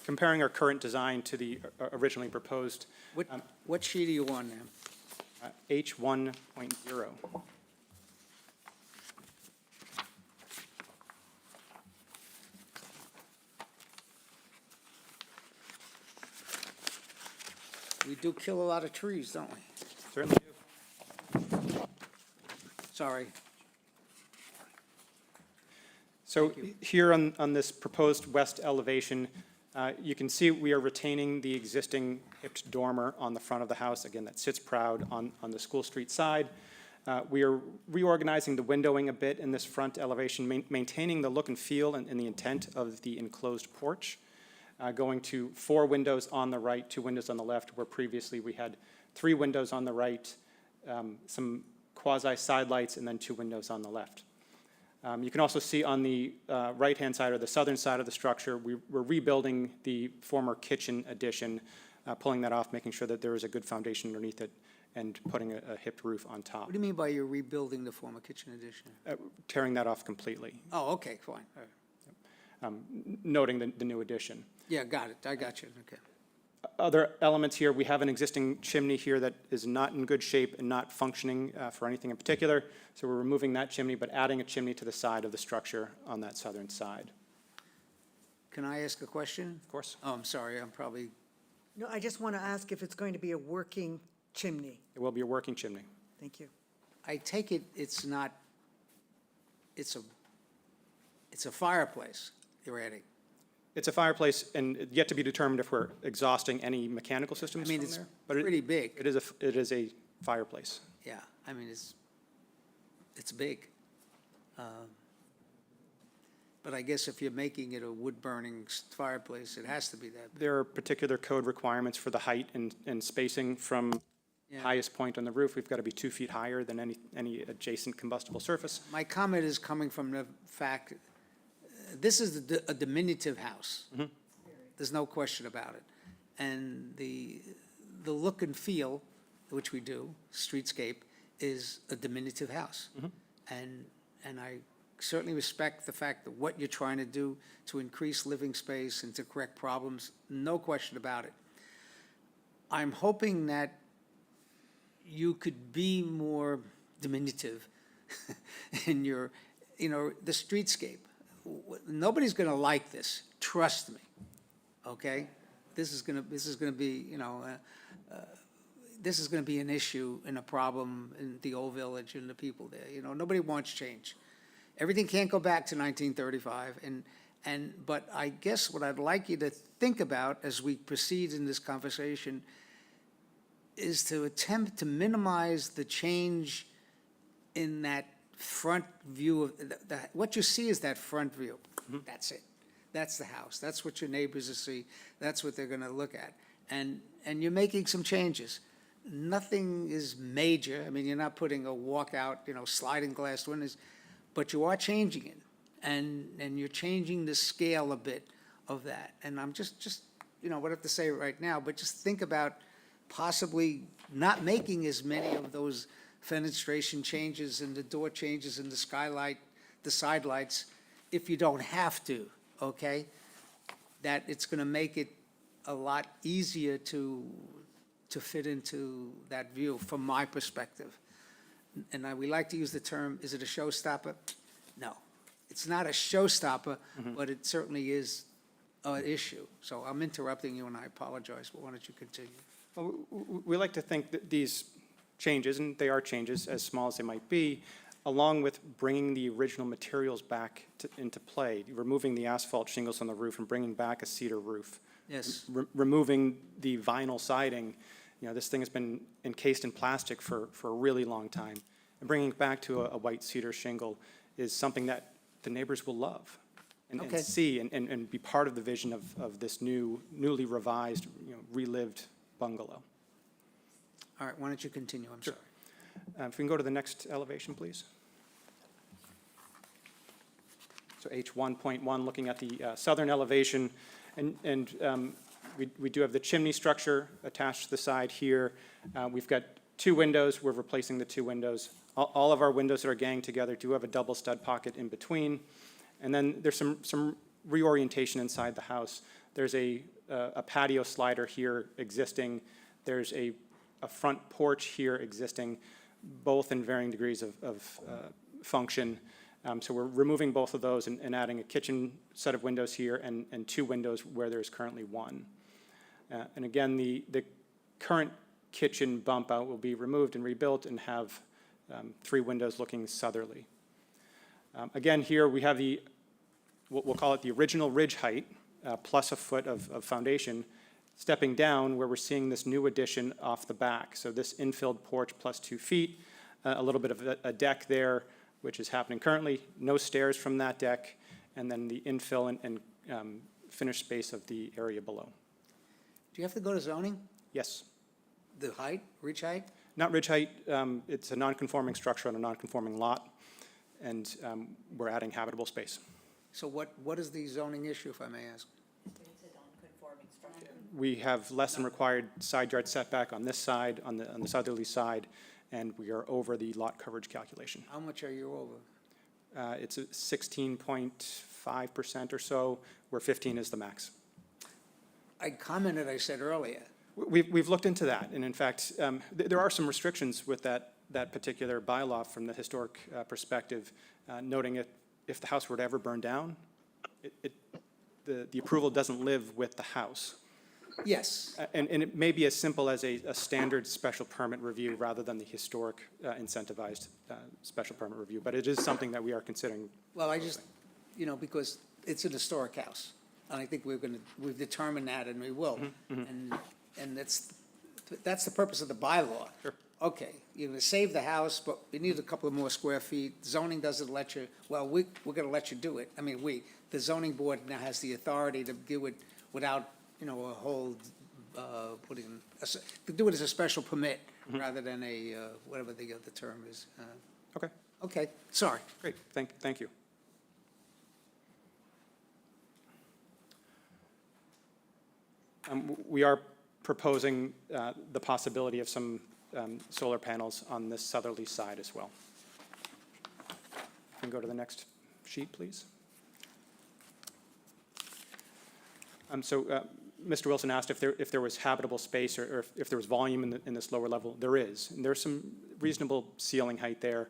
Comparing our current design to the originally proposed What sheet are you on now? H1.0. We do kill a lot of trees, don't we? Certainly do. Sorry. So here on this proposed west elevation, you can see we are retaining the existing hipped dormer on the front of the house, again, that sits proud on the School Street side. We are reorganizing the windowing a bit in this front elevation, maintaining the look and feel and the intent of the enclosed porch, going to 4 windows on the right, 2 windows on the left, where previously we had 3 windows on the right, some quasi-side lights, and then 2 windows on the left. You can also see on the right-hand side or the southern side of the structure, we're rebuilding the former kitchen addition pulling that off, making sure that there is a good foundation underneath it, and putting a hipped roof on top. What do you mean by you're rebuilding the former kitchen addition? Tearing that off completely, Oh, okay, fine. All right. noting the new addition. Yeah, got it. I got you. Okay. Other elements here, we have an existing chimney here that is not in good shape and not functioning for anything in particular. So we're removing that chimney, but adding a chimney to the side of the structure on that southern side. Can I ask a question? Of course. Oh, I'm sorry. I'm probably, No, I just want to ask if it's going to be a working chimney. It will be a working chimney. Thank you. I take it it's not, it's a fireplace you're adding. It's a fireplace, and yet to be determined if we're exhausting any mechanical systems I mean, from it's there. But pretty big. it is a fireplace. Yeah, I mean, it's big. But I guess if you're making it a wood-burning fireplace, it has to be that big. There are particular code requirements for the height and spacing from Yeah. highest point on the roof. We've got to be 2 feet higher than any adjacent combustible surface. My comment is coming from the fact, this is a diminutive house. There's no question about it. And the look and feel, which we do, streetscape, is a diminutive house. And I certainly respect the fact that what you're trying to do to increase living space and to correct problems, no question about it. I'm hoping that you could be more diminutive in your, the streetscape. Nobody's gonna like this, trust me, okay? This is gonna be, this is gonna be an issue and a problem in the old village and the people there, nobody wants change. Everything can't go back to 1935, but I guess what I'd like you to think about as we proceed in this conversation is to attempt to minimize the change in that front view of, what you see is that front view. That's it. That's the house. That's what your neighbors will see. That's what they're gonna look at. And you're making some changes. Nothing is major. I mean, you're not putting a walkout, sliding glass windows, but you are changing it. And you're changing the scale a bit of that. And I'm just whatever to say right now, but just think about possibly not making as many of those fenestration changes and the door changes and the skylight, the side lights, if you don't have to, okay? That it's gonna make it a lot easier to fit into that view, from my perspective. And we like to use the term, is it a showstopper? No, it's not a showstopper, but it certainly is an issue. So I'm interrupting you and I apologize, but why don't you continue? Well, we like to think that these changes, and they are changes, as small as they might be, along with bringing the original materials back into play, removing the asphalt shingles on the roof and bringing back a cedar roof. Yes. Removing the vinyl siding. This thing has been encased in plastic for a really long time. And bringing it back to a white cedar shingle is something that the neighbors will love and Okay. see and be part of the vision of this newly revised, relived bungalow. All right, why don't you continue? I'm sorry. If we can go to the next elevation, please. So H1.1, looking at the southern elevation, and we do have the chimney structure attached to the side here. We've got 2 windows. We're replacing the 2 windows. All of our windows that are ganged together do have a double stud pocket in between. And then there's some reorientation inside the house. There's a patio slider here existing. There's a front porch here existing, both in varying degrees of function. So we're removing both of those and adding a kitchen set of windows here and 2 windows where there's currently 1. And again, the current kitchen bump out will be removed and rebuilt and have 3 windows looking southerly. Again, here we have we'll call it the original ridge height, plus a foot of foundation, stepping down where we're seeing this new addition off the back. So this infilled porch plus 2 feet, a little bit of a deck there, which is happening currently, no stairs from that deck, and then the infill and finished space of the area below. Do you have to go to zoning? Yes. The height, ridge height? Not ridge height, it's a non-conforming structure on a non-conforming lot, and we're adding habitable space. So what is the zoning issue, if I may ask? It's a non-conforming We have less than required side yard setback on this side, on the southerly side, and we are over the lot coverage calculation. How much are you over? It's a 16.5% or so, where 15 is the max. I commented, I said earlier, We've looked into that, and in fact, there are some restrictions with that particular bylaw from the historic perspective, noting if the house were to ever burn down, the approval doesn't live with the house. yes. And it may be as simple as a standard special permit review rather than the historic incentivized special permit review, but it is something that we are considering. Well, I just, because it's an historic house, and I think we've determined that, and we will. And that's the purpose of the bylaw. Sure. Okay, you're gonna save the house, but you need a couple of more square feet. Zoning doesn't let you, well, we're gonna let you do it. I mean, the zoning board now has the authority to do it without, a whole, to do it as a special permit rather than a, whatever the other term is. Okay, Okay, sorry. great, thank you. We are proposing the possibility of some solar panels on this southerly side as well. Can go to the next sheet, please. Mr. Wilson asked if there was habitable space or if there was volume in this lower level. There is. And there's some reasonable ceiling height there.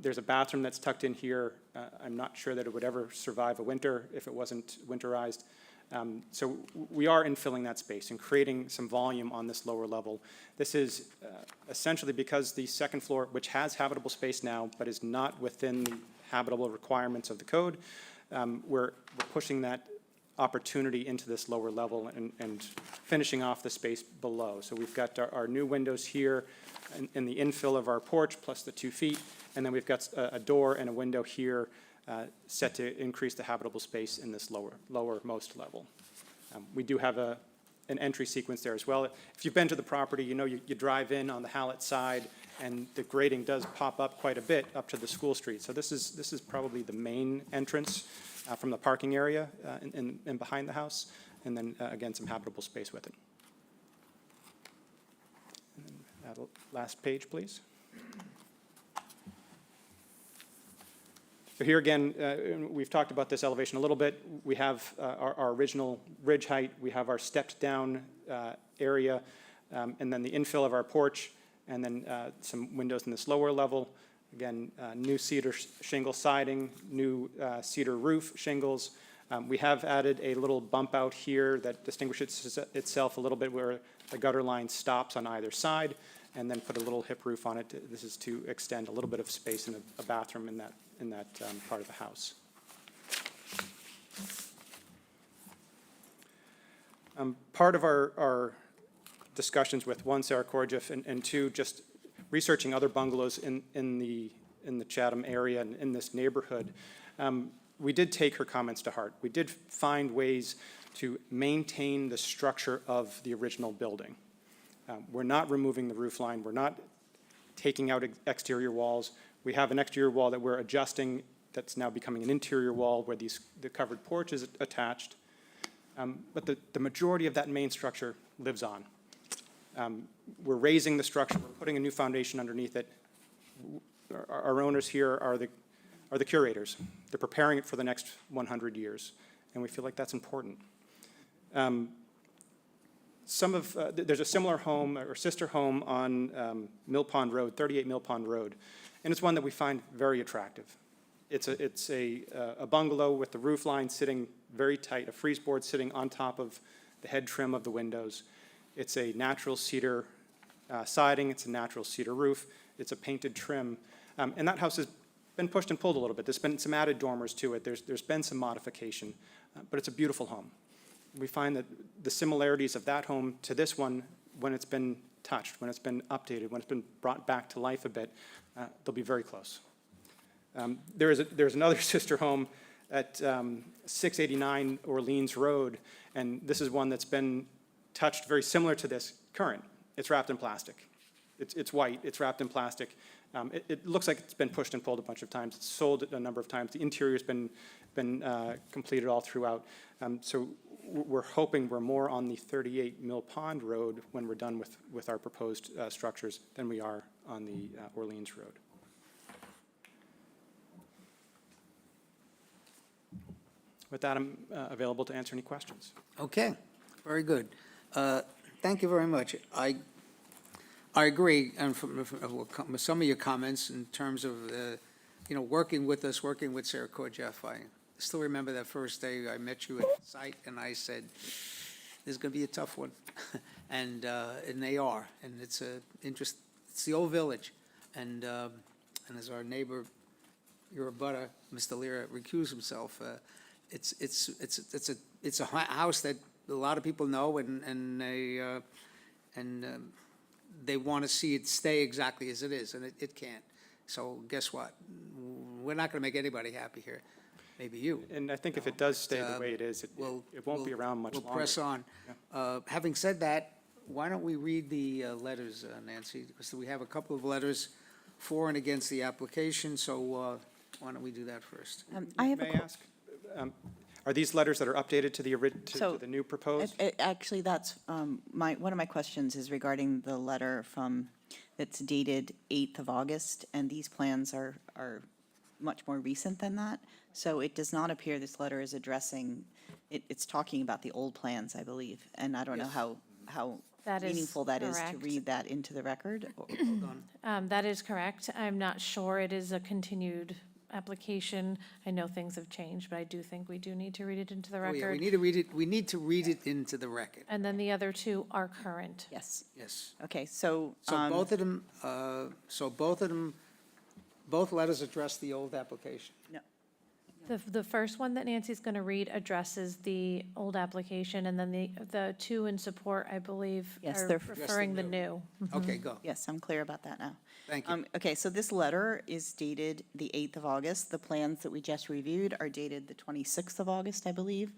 There's a bathroom that's tucked in here. I'm not sure that it would ever survive a winter if it wasn't winterized. So we are infilling that space and creating some volume on this lower level. This is essentially because the second floor, which has habitable space now, but is not within the habitable requirements of the code, we're pushing that opportunity into this lower level and finishing off the space below. So we've got our new windows here in the infill of our porch plus the 2 feet, and then we've got a door and a window here set to increase the habitable space in this lowermost level. We do have an entry sequence there as well. If you've been to the property, you drive in on the Hallett side, and the grading does pop up quite a bit up to the School Street. So this is probably the main entrance from the parking area and behind the house, and then again some habitable space with it. And then last page, please. So here again, we've talked about this elevation a little bit. We have our original ridge height. We have our stepped down area, and then the infill of our porch, and then some windows in this lower level. Again, new cedar shingle siding, new cedar roof shingles. We have added a little bump out here that distinguishes itself a little bit where the gutter line stops on either side, and then put a little hip roof on it. This is to extend a little bit of space in a bathroom in that part of the house. Part of our discussions with, one, Sarah Korjif, and two, just researching other bungalows in the Chatham area and in this neighborhood, we did take her comments to heart. We did find ways to maintain the structure of the original building. We're not removing the roof line. We're not taking out exterior walls. We have an exterior wall that we're adjusting that's now becoming an interior wall where the covered porch is attached. But the majority of that main structure lives on. We're raising the structure. We're putting a new foundation underneath it. Our owners here are the curators. They're preparing it for the next 100 years, and we feel like that's important. There's a similar home or sister home on Mill Pond Road, 38 Mill Pond Road, and it's one that we find very attractive. It's a bungalow with the roof line sitting very tight, a frieze board sitting on top of the head trim of the windows. It's a natural cedar siding. It's a natural cedar roof. It's a painted trim, and that house has been pushed and pulled a little bit. There's been some added dormers to it. There's been some modification, but it's a beautiful home. We find that the similarities of that home to this one, when it's been touched, when it's been updated, when it's been brought back to life a bit, they'll be very close. There's another sister home at 689 Orleans Road, and this is one that's been touched very similar to this current. It's wrapped in plastic. It's white. It's wrapped in plastic. It looks like it's been pushed and pulled a bunch of times. It's sold a number of times. The interior's been completed all throughout. So we're hoping we're more on the 38 Mill Pond Road when we're done with our proposed structures than we are on the Orleans Road. With that, I'm available to answer any questions. Okay, very good. Thank you very much. I agree, and from some of your comments in terms of, working with us, working with Sarah Jeff. I still remember that first day I met you at the site, and I said, this is going to be a tough one. And they are, and it's the old village. And as our neighbor, your abutter, Mr. Lear, recused himself, it's a house that a lot of people know, and they want to see it stay exactly as it is, and it can't. So guess what? We're not going to make anybody happy here. Maybe you. And I think if it does stay the way it is, it won't be around much longer. We'll press on. Having said that, why don't we read the letters, Nancy? Because we have a couple of letters for and against the application, so why don't we do that first? I have May I ask, are these letters that are updated to So, to the new proposed? Actually, that's, one of my questions is regarding the letter that's dated 8th of August, and these plans are much more recent than that. So it does not appear this letter is addressing, it's talking about the old plans, I believe. And I don't know how That is meaningful that is to correct. read that into the record. That is correct. I'm not sure it is a continued application. I know things have changed, but I do think we do need to read it into the Oh, yeah, record. we need to read it into the record. And then the other two are current. Yes. Yes. Okay, so. So both of them, both letters address the old application. No. The first one that Nancy's going to read addresses the old application, and then the two in support, I believe, Yes, are they're- referring the new. Okay, go. Yes, I'm clear about that now. Thank you. Okay, so this letter is dated the 8th of August. The plans that we just reviewed are dated the 26th of August, I believe.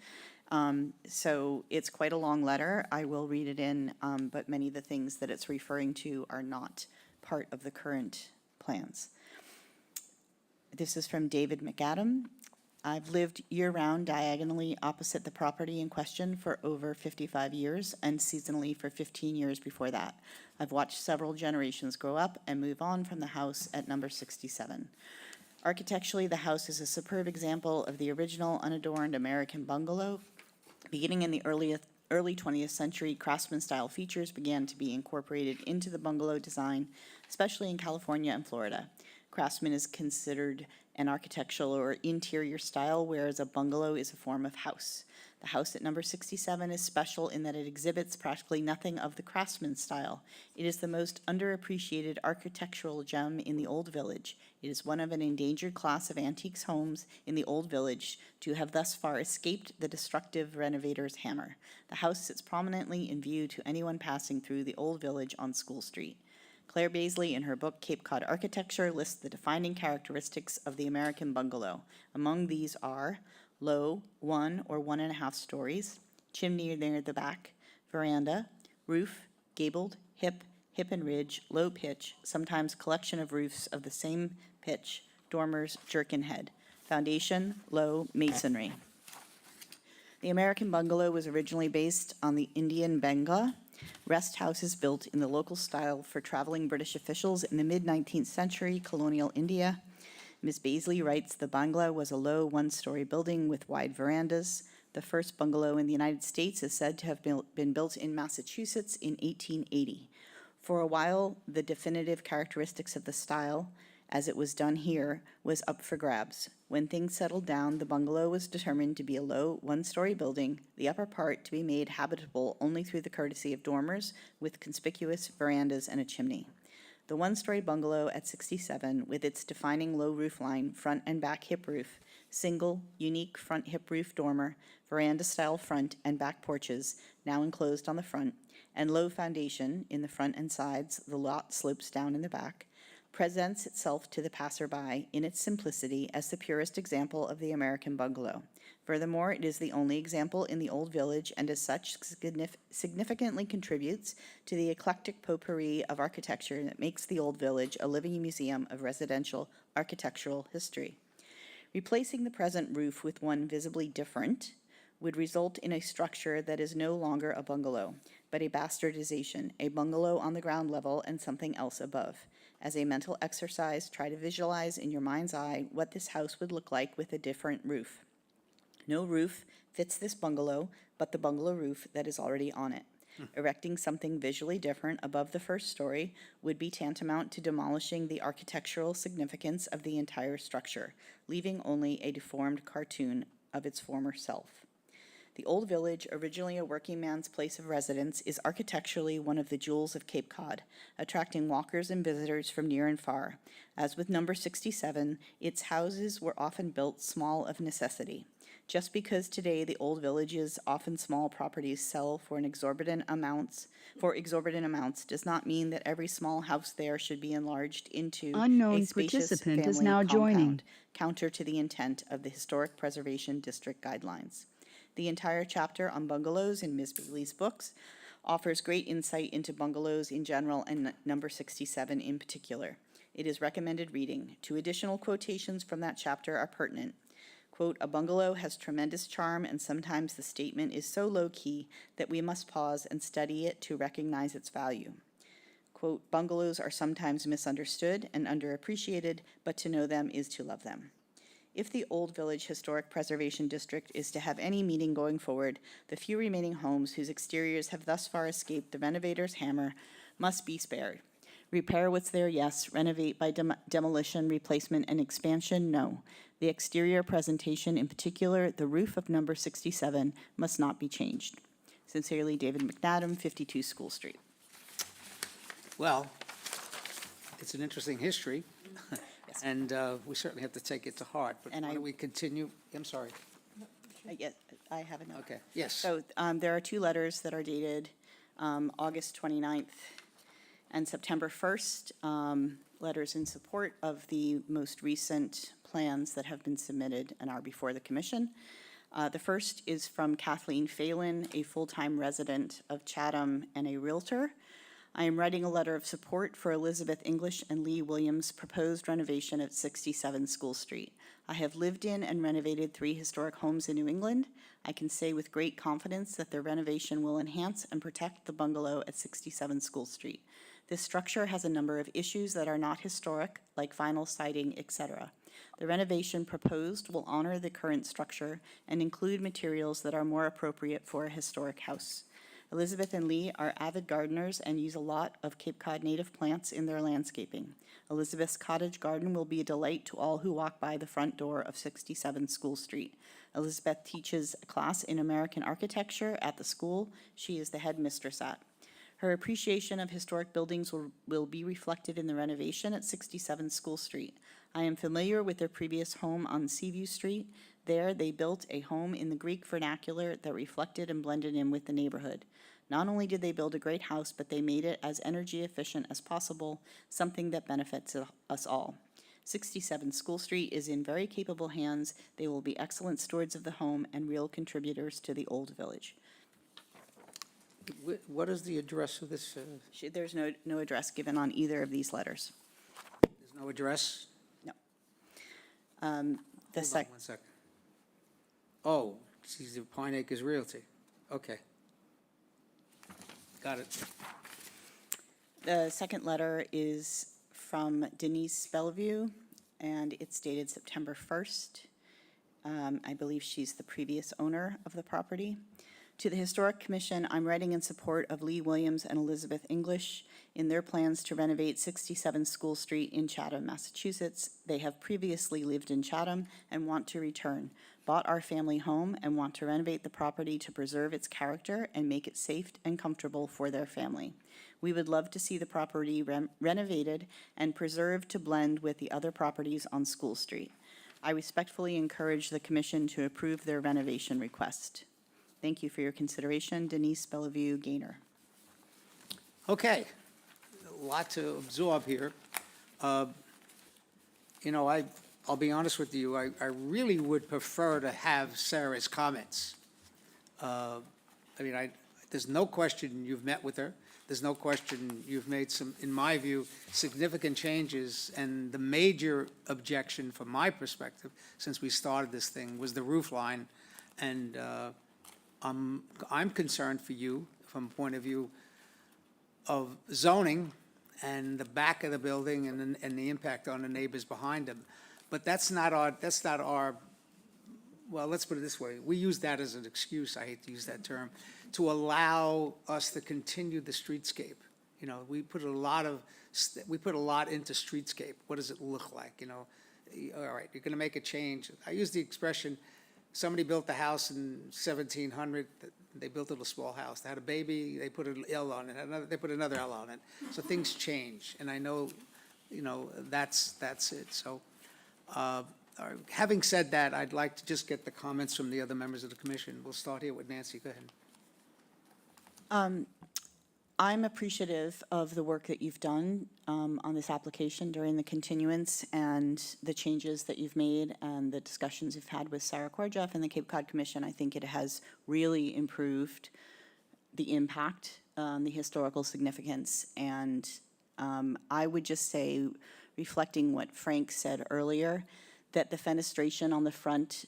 So it's quite a long letter. I will read it in, but many of the things that it's referring to are not part of the current plans. This is from David McAdam. I've lived year-round diagonally opposite the property in question for over 55 years and seasonally for 15 years before that. I've watched several generations grow up and move on from the house at number 67. Architecturally, the house is a superb example of the original unadorned American bungalow. Beginning in the early 20th century, craftsman-style features began to be incorporated into the bungalow design, especially in California and Florida. Craftsman is considered an architectural or interior style, whereas a bungalow is a form of house. The house at number 67 is special in that it exhibits practically nothing of the craftsman style. It is the most underappreciated architectural gem in the Old Village. It is one of an endangered class of antiques homes in the Old Village to have thus far escaped the destructive renovator's hammer. The house sits prominently in view to anyone passing through the Old Village on School Street. Claire Baisley, in her book Cape Cod Architecture, lists the defining characteristics of the American bungalow. Among these are low, 1 or 1.5 stories, chimney near the back, veranda, roof, gabled, hip and ridge, low pitch, sometimes collection of roofs of the same pitch, dormers, jerkin head. Foundation, low, masonry. The American bungalow was originally based on the Indian bangla, rest houses built in the local style for traveling British officials in the mid-19th century colonial India. Ms. Baisley writes the bangla was a low one-story building with wide verandas. The first bungalow in the United States is said to have been built in Massachusetts in 1880. For a while, the definitive characteristics of the style, as it was done here, was up for grabs. When things settled down, the bungalow was determined to be a low, one-story building, the upper part to be made habitable only through the courtesy of dormers with conspicuous verandas and a chimney. The one-story bungalow at 67, with its defining low roof line, front and back hip roof, single, unique front hip roof dormer, veranda-style front and back porches, now enclosed on the front, and low foundation in the front and sides, the lot slopes down in the back, presents itself to the passerby in its simplicity as the purest example of the American bungalow. Furthermore, it is the only example in the Old Village and as such significantly contributes to the eclectic potpourri of architecture that makes the Old Village a living museum of residential architectural history. Replacing the present roof with one visibly different would result in a structure that is no longer a bungalow, but a bastardization, a bungalow on the ground level and something else above. As a mental exercise, try to visualize in your mind's eye what this house would look like with a different roof. No roof fits this bungalow, but the bungalow roof that is already on it. Erecting something visually different above the first story would be tantamount to demolishing the architectural significance of the entire structure, leaving only a deformed cartoon of its former self. The Old Village, originally a working man's place of residence, is architecturally one of the jewels of Cape Cod, attracting walkers and visitors from near and far. As with number 67, its houses were often built small of necessity. Just because today the Old Village's often small properties sell for exorbitant amounts does not mean that every small house there should be enlarged into Unknown a spacious participant is family now joining. compound, counter to the intent of the Historic Preservation District guidelines. The entire chapter on bungalows in Ms. Bailey's books offers great insight into bungalows in general and number 67 in particular. It is recommended reading. 2 additional quotations from that chapter are pertinent. Quote, "A bungalow has tremendous charm, and sometimes the statement is so low-key that we must pause and study it to recognize its value." Quote, "Bungalows are sometimes misunderstood and underappreciated, but to know them is to love them." If the Old Village Historic Preservation District is to have any meaning going forward, the few remaining homes whose exteriors have thus far escaped the renovator's hammer must be spared. Repair what's there, yes. Renovate by demolition, replacement, and expansion, no. The exterior presentation, in particular, the roof of number 67, must not be changed. Sincerely, David McNadam, 52 School Street. Well, it's an interesting history, and we certainly have to take it to heart, but And why I- don't we continue? I'm sorry. Yes, I have a note. Okay, yes. So there are 2 letters that are dated August 29th and September 1st, letters in support of the most recent plans that have been submitted and are before the commission. The first is from Kathleen Phelan, a full-time resident of Chatham and a realtor. I am writing a letter of support for Elizabeth English and Lee Williams' proposed renovation at 67 School Street. I have lived in and renovated 3 historic homes in New England. I can say with great confidence that their renovation will enhance and protect the bungalow at 67 School Street. This structure has a number of issues that are not historic, like vinyl siding, etc. The renovation proposed will honor the current structure and include materials that are more appropriate for a historic house. Elizabeth and Lee are avid gardeners and use a lot of Cape Cod native plants in their landscaping. Elizabeth's cottage garden will be a delight to all who walk by the front door of 67 School Street. Elizabeth teaches a class in American architecture at the school she is the headmistress at. Her appreciation of historic buildings will be reflected in the renovation at 67 School Street. I am familiar with their previous home on Seaview Street. There, they built a home in the Greek vernacular that reflected and blended in with the neighborhood. Not only did they build a great house, but they made it as energy efficient as possible, something that benefits us all. 67 School Street is in very capable hands. They will be excellent stewards of the home and real contributors to the Old Village. What is the address of this? There's no address given on either of these letters. There's no address? No. Hold on 1 second. Oh, she's the Pine Acres Realty. Okay. Got it. The second letter is from Denise Bellevue, and it's dated September 1st. I believe she's the previous owner of the property. To the Historic Commission, I'm writing in support of Lee Williams and Elizabeth English in their plans to renovate 67 School Street in Chatham, Massachusetts. They have previously lived in Chatham and want to return, bought our family home, and want to renovate the property to preserve its character and make it safe and comfortable for their family. We would love to see the property renovated and preserved to blend with the other properties on School Street. I respectfully encourage the Commission to approve their renovation request. Thank you for your consideration. Denise Bellevue Gaynor. Okay, a lot to absorb here. I'll be honest with you, I really would prefer to have Sarah's comments. There's no question you've met with her. There's no question you've made some, in my view, significant changes. And the major objection from my perspective, since we started this thing, was the roof line. And I'm concerned for you from a point of view of zoning and the back of the building and the impact on the neighbors behind them. But that's not our, well, let's put it this way. We use that as an excuse, I hate to use that term, to allow us to continue the streetscape. You know, we put a lot into streetscape. What does it look like, you know? All right, you're gonna make a change. I use the expression, somebody built a house in 1700, they built a little small house. They had a baby, they put an L on it, they put another L on it. So things change, and I know, you know, that's it. So, having said that, I'd like to just get the comments from the other members of the commission. We'll start here with Nancy, go ahead. I'm appreciative of the work that you've done on this application during the continuance and the changes that you've made and the discussions you've had with Sarah Korjeff and the Cape Cod Commission. I think it has really improved the impact, the historical significance. And I would just say, reflecting what Frank said earlier, that the fenestration on the front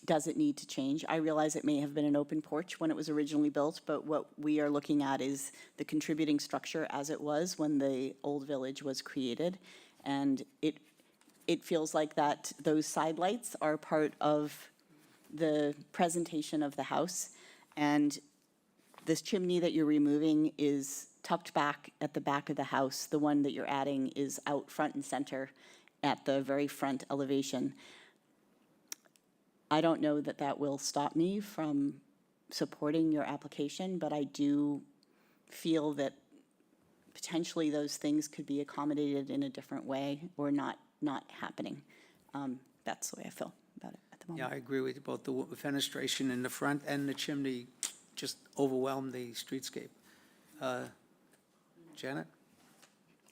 doesn't need to change. I realize it may have been an open porch when it was originally built, but what we are looking at is the contributing structure as it was when the old village was created. And it feels like that those side lights are part of the presentation of the house. And this chimney that you're removing is tucked back at the back of the house. The one that you're adding is out front and center at the very front elevation. I don't know that that will stop me from supporting your application, but I do feel that potentially those things could be accommodated in a different way or not happening. That's the way I feel about it at the moment. Yeah, I agree with you. Both the fenestration in the front and the chimney just overwhelm the streetscape. Janet?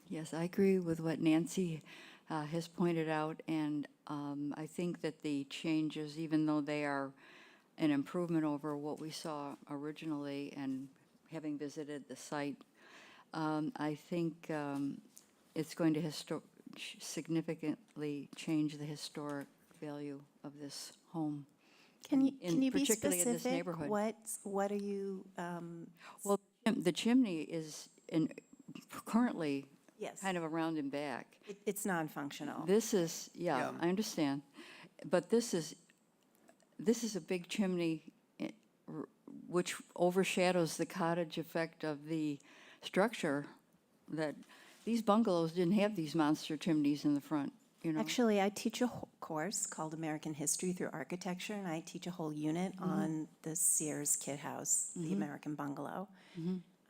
Yes, I agree with what Nancy has pointed out, and I think that the changes, even though they are an improvement over what we saw originally and having visited the site, I think it's going to significantly change the historic value of this home. Can you be particularly in this specific? neighborhood. What are you, Well, the chimney is currently yes, kind of around and back. it's non-functional. This is, Yeah. I understand, but this is a big chimney which overshadows the cottage effect of the structure, that these bungalows didn't have these monster chimneys in the front, you know? Actually, I teach a course called American History through Architecture, and I teach a whole unit on the Sears Kit House, the American bungalow.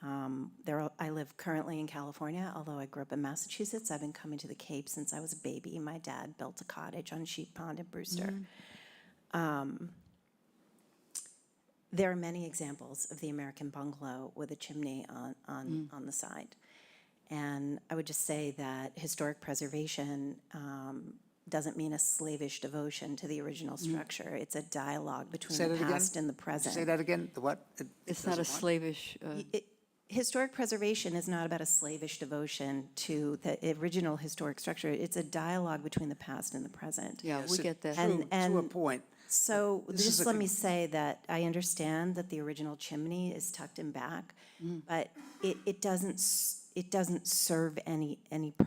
I live currently in California, although I grew up in Massachusetts. I've been coming to the Cape since I was a baby. My dad built a cottage on Sheep Pond in Brewster. There are many examples of the American bungalow with a chimney on the side. And I would just say that historic preservation doesn't mean a slavish devotion to the original structure. It's a dialogue between Say the that again? past and the present. Say that again, the what? It's not a slavish, Historic preservation is not about a slavish devotion to the original historic structure. It's a dialogue between the past and the present. yeah, we get that. To a point. So This is just a let con- me say that I understand that the original chimney is tucked in back, but it doesn't serve any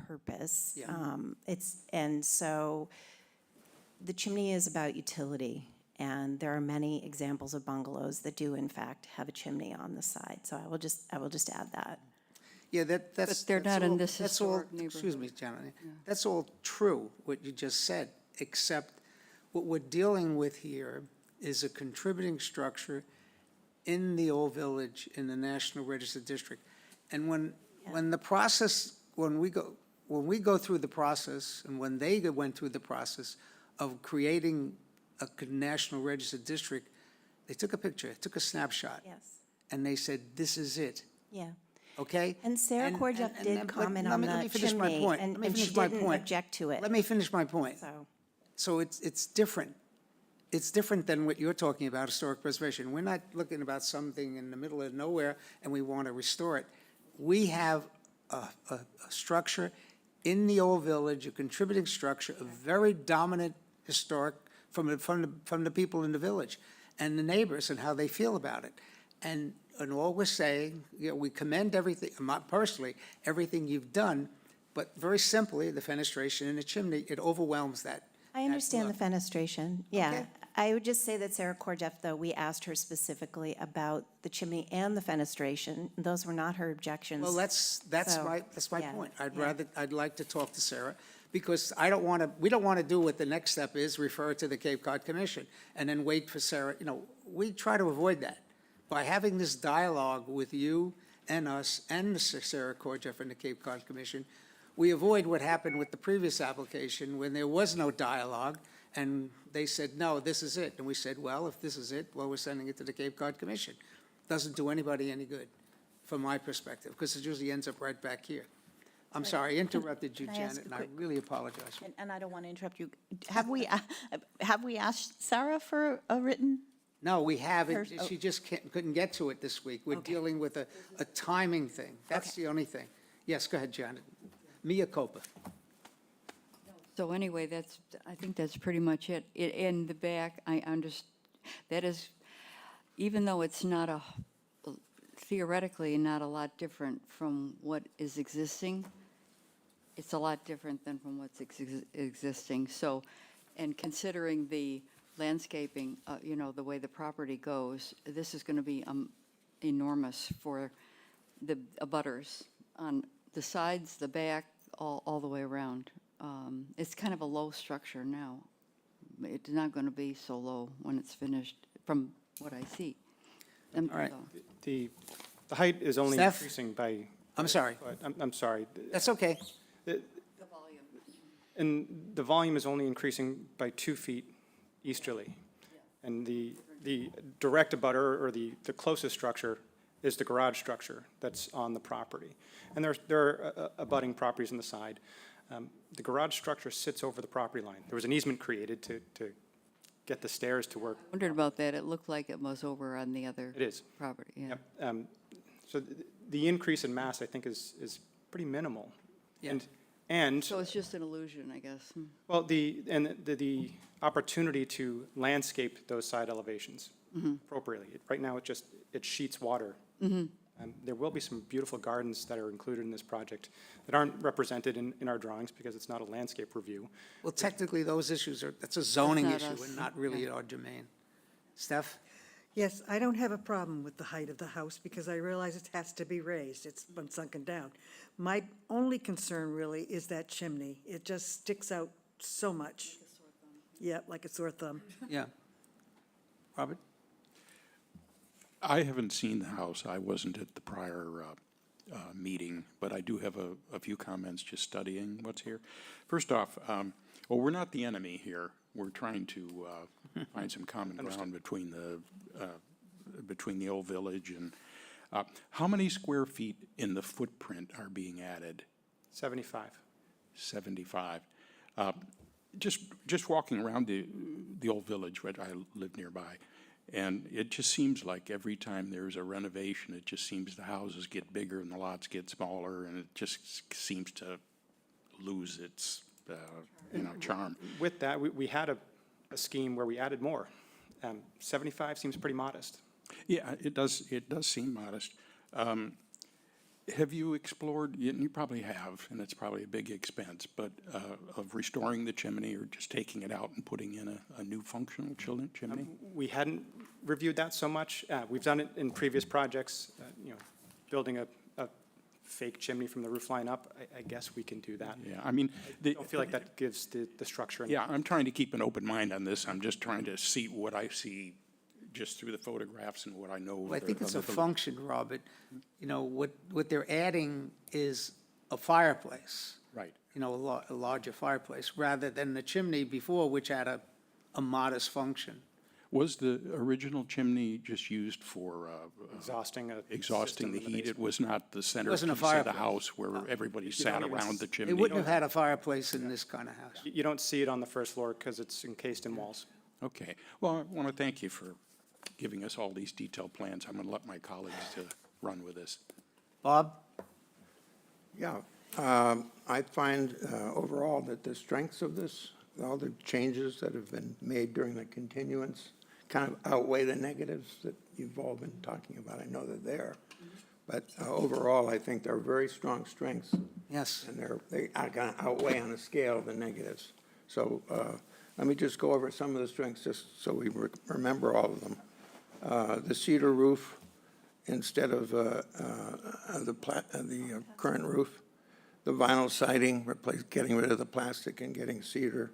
purpose. Yeah. And so the chimney is about utility, and there are many examples of bungalows that do in fact have a chimney on the side. So I will just add that. Yeah, that's. But they're that's not in all- this that's all- historic Excuse me, neighborhood. Janet. That's all true, what you just said, except what we're dealing with here is a contributing structure in the old village in the National Register District. And when the process, when we go through the process, and when they went through the process of creating a National Register District, they took a picture, took a snapshot, Yes. and they said, this is it, Yeah. okay? And Sarah Korjeff did but comment let on me the finish my chimney, point. Let me and she finish my didn't point. object to it. Let me finish my point. So, So it's different. It's different than what you're talking about, historic preservation. We're not looking about something in the middle of nowhere and we want to restore it. We have a structure in the old village, a contributing structure, a very dominant historic from the people in the village. and the neighbors and how they feel about it. And all we're saying, we commend everything, personally, everything you've done, but very simply, the fenestration and the chimney, it overwhelms that. I understand the fenestration, yeah. Okay. I would just say that Sarah Korjeff, though, we asked her specifically about the chimney and the fenestration. Those were not her objections. Well, that's So, my yeah, point. yeah. I'd like to talk to Sarah, because we don't want to do what the next step is, refer it to the Cape Cod Commission, and then wait for Sarah, we try to avoid that. By having this dialogue with you and us and Sarah Korjeff and the Cape Cod Commission, we avoid what happened with the previous application when there was no dialogue, and they said, no, this is it. And we said, well, if this is it, well, we're sending it to the Cape Cod Commission. Doesn't do anybody any good, from my perspective, because it usually ends up right back here. I'm sorry, I interrupted you, Can I ask Janet, a and I quick- really apologize. And I don't want to interrupt you. Have we asked Sarah for a written? No, we haven't. Hers- oh. She just couldn't get to it this week. We're Okay. dealing with a timing thing. That's Okay. the only thing. Yes, go ahead, Janet. Mia culpa. So anyway, I think that's pretty much it. In the back, that is, even though it's not theoretically not a lot different from what is existing, it's a lot different than from what's existing. So, and considering the landscaping, the way the property goes, this is going to be enormous for the abutters on the sides, the back, all the way around. It's kind of a low structure now. It's not going to be so low when it's finished, from what I see. All right. The height is only Steph? increasing by. I'm sorry. I'm sorry. That's okay. And the volume is only increasing by 2 feet easterly. And the direct abutter, or the closest structure, is the garage structure that's on the property. And there are abutting properties on the side. The garage structure sits over the property line. There was an easement created to get the stairs to work. Wondered about that. It looked like it was over on the other It is. property, yeah. Yep. So the increase in mass, I think, is pretty minimal. Yeah. And So it's just an illusion, I guess. well, the opportunity to landscape those side elevations appropriately. Right now, it sheets water. There will be some beautiful gardens that are included in this project that aren't represented in our drawings because it's not a landscape review. Well, technically, those issues that's a zoning That's not issue us. and not really our domain. Steph? Yes, I don't have a problem with the height of the house because I realize it has to be raised. It's been sunken down. My only concern really is that chimney. It just sticks out so much. Yeah, like a sore thumb. Yeah. Robert? I haven't seen the house. I wasn't at the prior meeting, but I do have a few comments just studying what's here. First off, well, we're not the enemy here. We're trying to find some common ground between the old village and, how many square feet in the footprint are being added? 75. 75. Just walking around the old village, where I live nearby, and it just seems like every time there's a renovation, it just seems the houses get bigger and the lots get smaller, and it just seems to lose its, charm. With that, we had a scheme where we added more. 75 seems pretty modest. Yeah, it does seem modest. Have you explored, and you probably have, and it's probably a big expense, but of restoring the chimney or just taking it out and putting in a new functional chimney? We hadn't reviewed that so much. We've done it in previous projects, building a fake chimney from the roof line up. I guess we can do that. Yeah, I mean. I don't feel like that gives the structure. Yeah, I'm trying to keep an open mind on this. I'm just trying to see what I see just through the photographs and what I know. Well, I think it's a of the- function, Robert. What they're adding is a fireplace. Right. A larger fireplace, rather than the chimney before, which had a modest function. Was the original chimney just used for Exhausting a exhausting the system in the heat? It was not the centerpiece Wasn't a of the fireplace. house where everybody sat don't even around the s- chimney? They wouldn't have had a fireplace in this kind of house. You don't see it on the first floor because it's encased in walls. Okay. Well, I want to thank you for giving us all these detailed plans. I'm going to let my colleagues run with this. Bob? Yeah, I find overall that the strengths of this, all the changes that have been made during the kind of outweigh the negatives that you've all been talking about. I know they're there. But overall, I think they're very strong strengths. Yes. And they are going to outweigh on a scale the negatives. So let me just go over some of the strengths just so we remember all of them. The cedar roof instead of the current roof. The vinyl siding, getting rid of the plastic and getting cedar.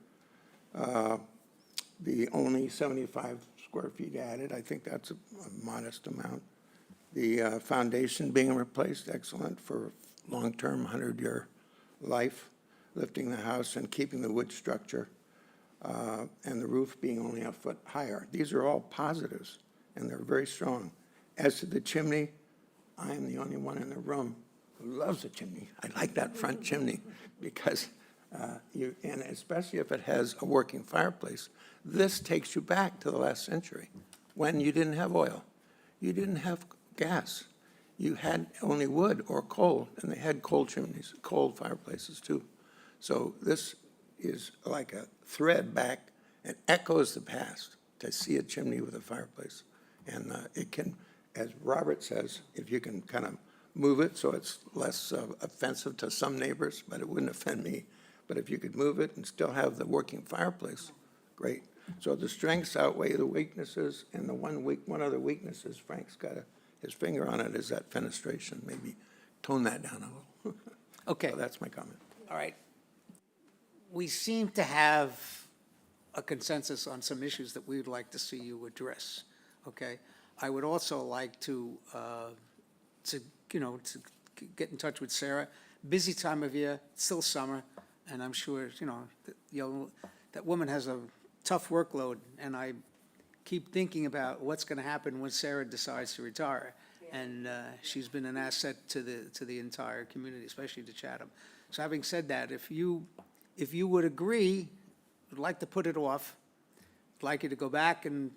The only 75 square feet added, I think that's a modest amount. The foundation being replaced, excellent for long-term 100-year life, lifting the house and keeping the wood structure, and the roof being only a foot higher. These are all positives, and they're very strong. As to the chimney, I am the only one in the room who loves a chimney. I like that front chimney because and especially if it has a working fireplace, this takes you back to the last century when you didn't have oil, you didn't have gas, you had only wood or coal, and they had coal chimneys, coal fireplaces too. So this is like a thread back and echoes the past to see a chimney with a fireplace. And it can, as Robert says, if you can kind of move it so it's less offensive to some neighbors, but it wouldn't offend me. But if you could move it and still have the working fireplace, great. So the strengths outweigh the weaknesses, and the one other weakness is Frank's got his finger on it, is that fenestration. Maybe tone that down a little. Okay. So that's my comment. All right. We seem to have a consensus on some issues that we would like to see you address, okay? I would also like to get in touch with Sarah. Busy time of year, it's still summer, and I'm sure, that woman has a tough workload, and I keep thinking about what's going to happen when Sarah decides to retire. And she's been an asset to the entire community, especially to Chatham. So having said that, if you would agree, would like to put it off, I'd like you to go back and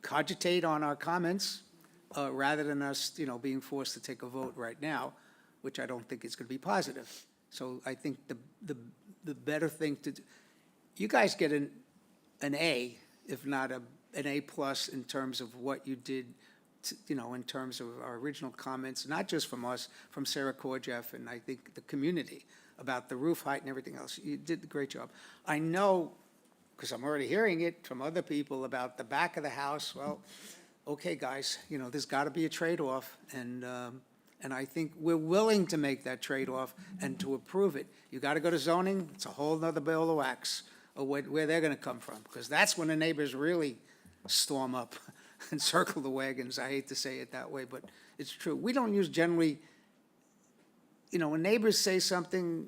cogitate on our comments rather than us, being forced to take a vote right now, which I don't think is going to be positive. So I think the better thing to do, you guys get an A, if not an A plus in terms of what you did, in terms of our original comments, not just from us, from Sarah Korjeff and I think the community about the roof height and everything else. You did a great job. I know, because I'm already hearing it from other people about the back of the house. Well, okay, guys, there's got to be a trade-off, and I think we're willing to make that trade-off and to approve it. You got to go to zoning. It's a whole nother ball of wax of where they're going to come from, because that's when the neighbors really storm up and circle the wagons. I hate to say it that way, but it's true. We don't use generally, when neighbors say something,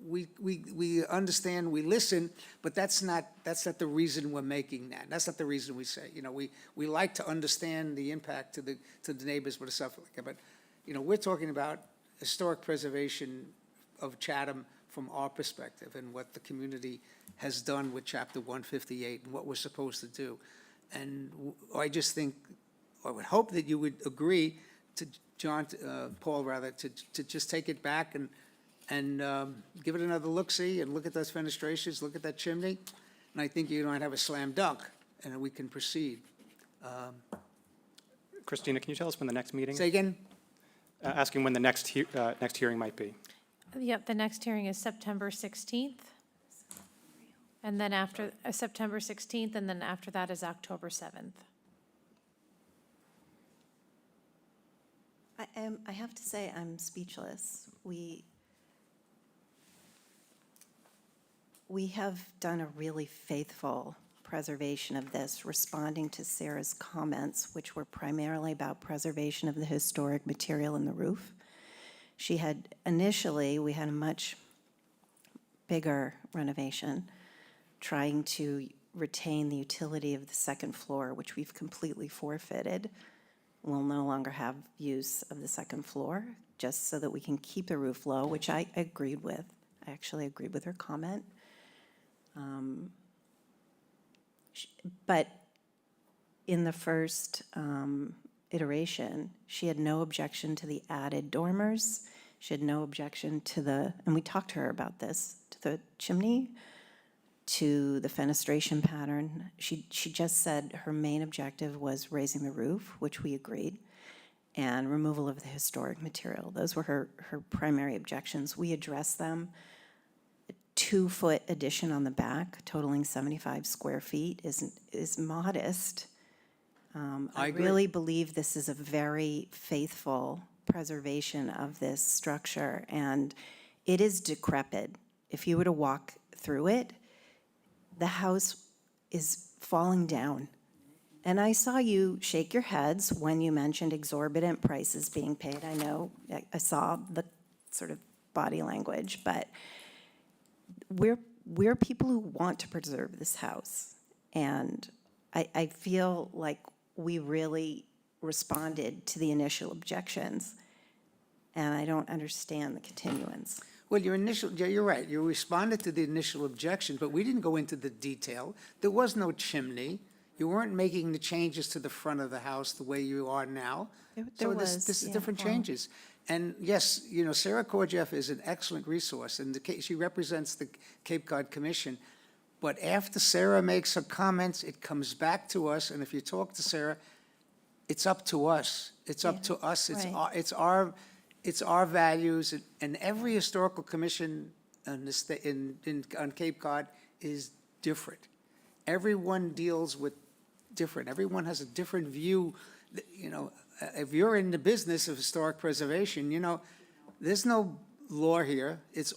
we understand, we listen, but that's not the reason we're making that. That's not the reason we say, we like to understand the impact to the neighbors with stuff like that. But, we're talking about historic preservation of Chatham from our perspective and what the community has done with Chapter 158 and what we're supposed to do. And I just think, I would hope that you would agree to Paul, to just take it back and give it another look-see and look at those fenestrations, look at that chimney, and I think you might have a slam dunk, and we can proceed. Christina, can you tell us when the next meeting? Say again? Asking when the next hearing might be. Yep, the next hearing is September 16th. And then after, September 16th, and then after that is October 7th. I have to say, I'm speechless. We have done a really faithful preservation of this, responding to Sarah's comments, which were primarily about preservation of the historic material in the roof. We had a much bigger renovation, trying to retain the utility of the second floor, which we've completely forfeited. We'll no longer have use of the second floor, just so that we can keep the roof low, which I agreed with. I actually agreed with her comment. But in the first iteration, she had no objection to the added dormers. She had no objection to and we talked to her about this, to the chimney, to the fenestration pattern. She just said her main objective was raising the roof, which we agreed, and removal of the historic material. Those were her primary objections. We addressed them. A 2-foot addition on the back, totaling 75 square feet, is modest. I agree. really believe this is a very faithful preservation of this structure, and it is decrepit. If you were to walk through it, the house is falling down. And I saw you shake your heads when you mentioned exorbitant prices being paid. I know, I saw the sort of body language, but we're people who want to preserve this house. And I feel like we really responded to the initial objections, and I don't understand the continuance. Well, yeah, you're right. You responded to the initial objection, but we didn't go into the detail. There was no chimney. You weren't making the changes to the front of the house the way you are now. So this is different changes. And yes, Sarah Korjeff is an excellent resource, and she represents the Cape Cod Commission. But after Sarah makes her comments, it comes back to us, and if you talk to Sarah, it's up to us. It's up to us. It's our values, and every historical commission on Cape Cod is different. Everyone deals with different. Everyone has a different view. If you're in the business of historic preservation, there's no law here. It's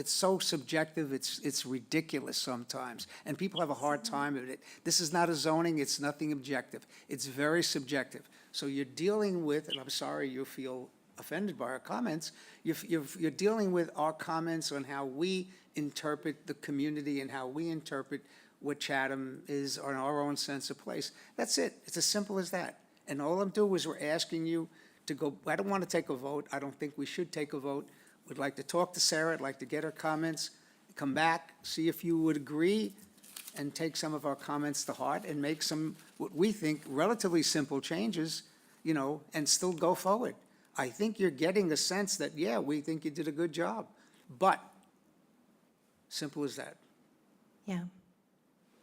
so subjective. It's ridiculous sometimes, and people have a hard time with it. This is not a zoning. It's nothing objective. It's very subjective. So you're dealing with, and I'm sorry you feel offended by our comments, you're dealing with our comments on how we interpret the community and how we interpret what Chatham is on our own sense of place. That's it. It's as simple as that. And all I'm doing is we're asking you to go, I don't want to take a vote. I don't think we should take a vote. We'd like to talk to Sarah. I'd like to get her comments, come back, see if you would agree and take some of our comments to heart and make some, what we think, relatively simple changes, and still go forward. I think you're getting a sense that, yeah, we think you did a good job, but simple as that. Yeah.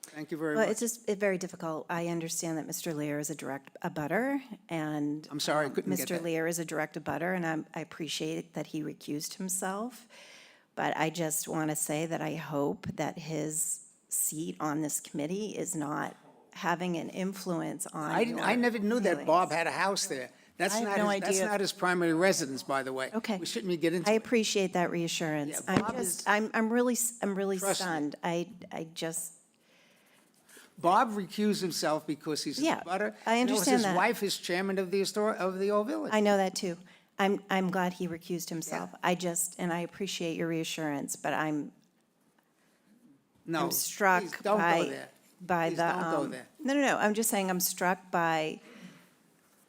Thank you very Well, much. it's very difficult. I understand that Mr. Lear is a direct abutter, and I'm sorry, I couldn't get Mr. that. Lear is a direct abutter, and I appreciate that he recused himself. But I just want to say that I hope that his seat on this committee is not having an influence on I never knew that feelings. Bob had a house there. That's I have not no his, that's idea. not his primary residence, by the way. Okay. We shouldn't be getting into I it. appreciate that reassurance. Yeah, Bob is- I'm really Trust me. stunned. I just, Bob recused himself because he's Yeah, a butter. I understand His that. wife is chairman of the Old Village. I know that too. I'm glad he recused himself. And I appreciate your reassurance, but I'm No, struck please don't by, go there. by Please the, don't go there. no, I'm just saying I'm struck by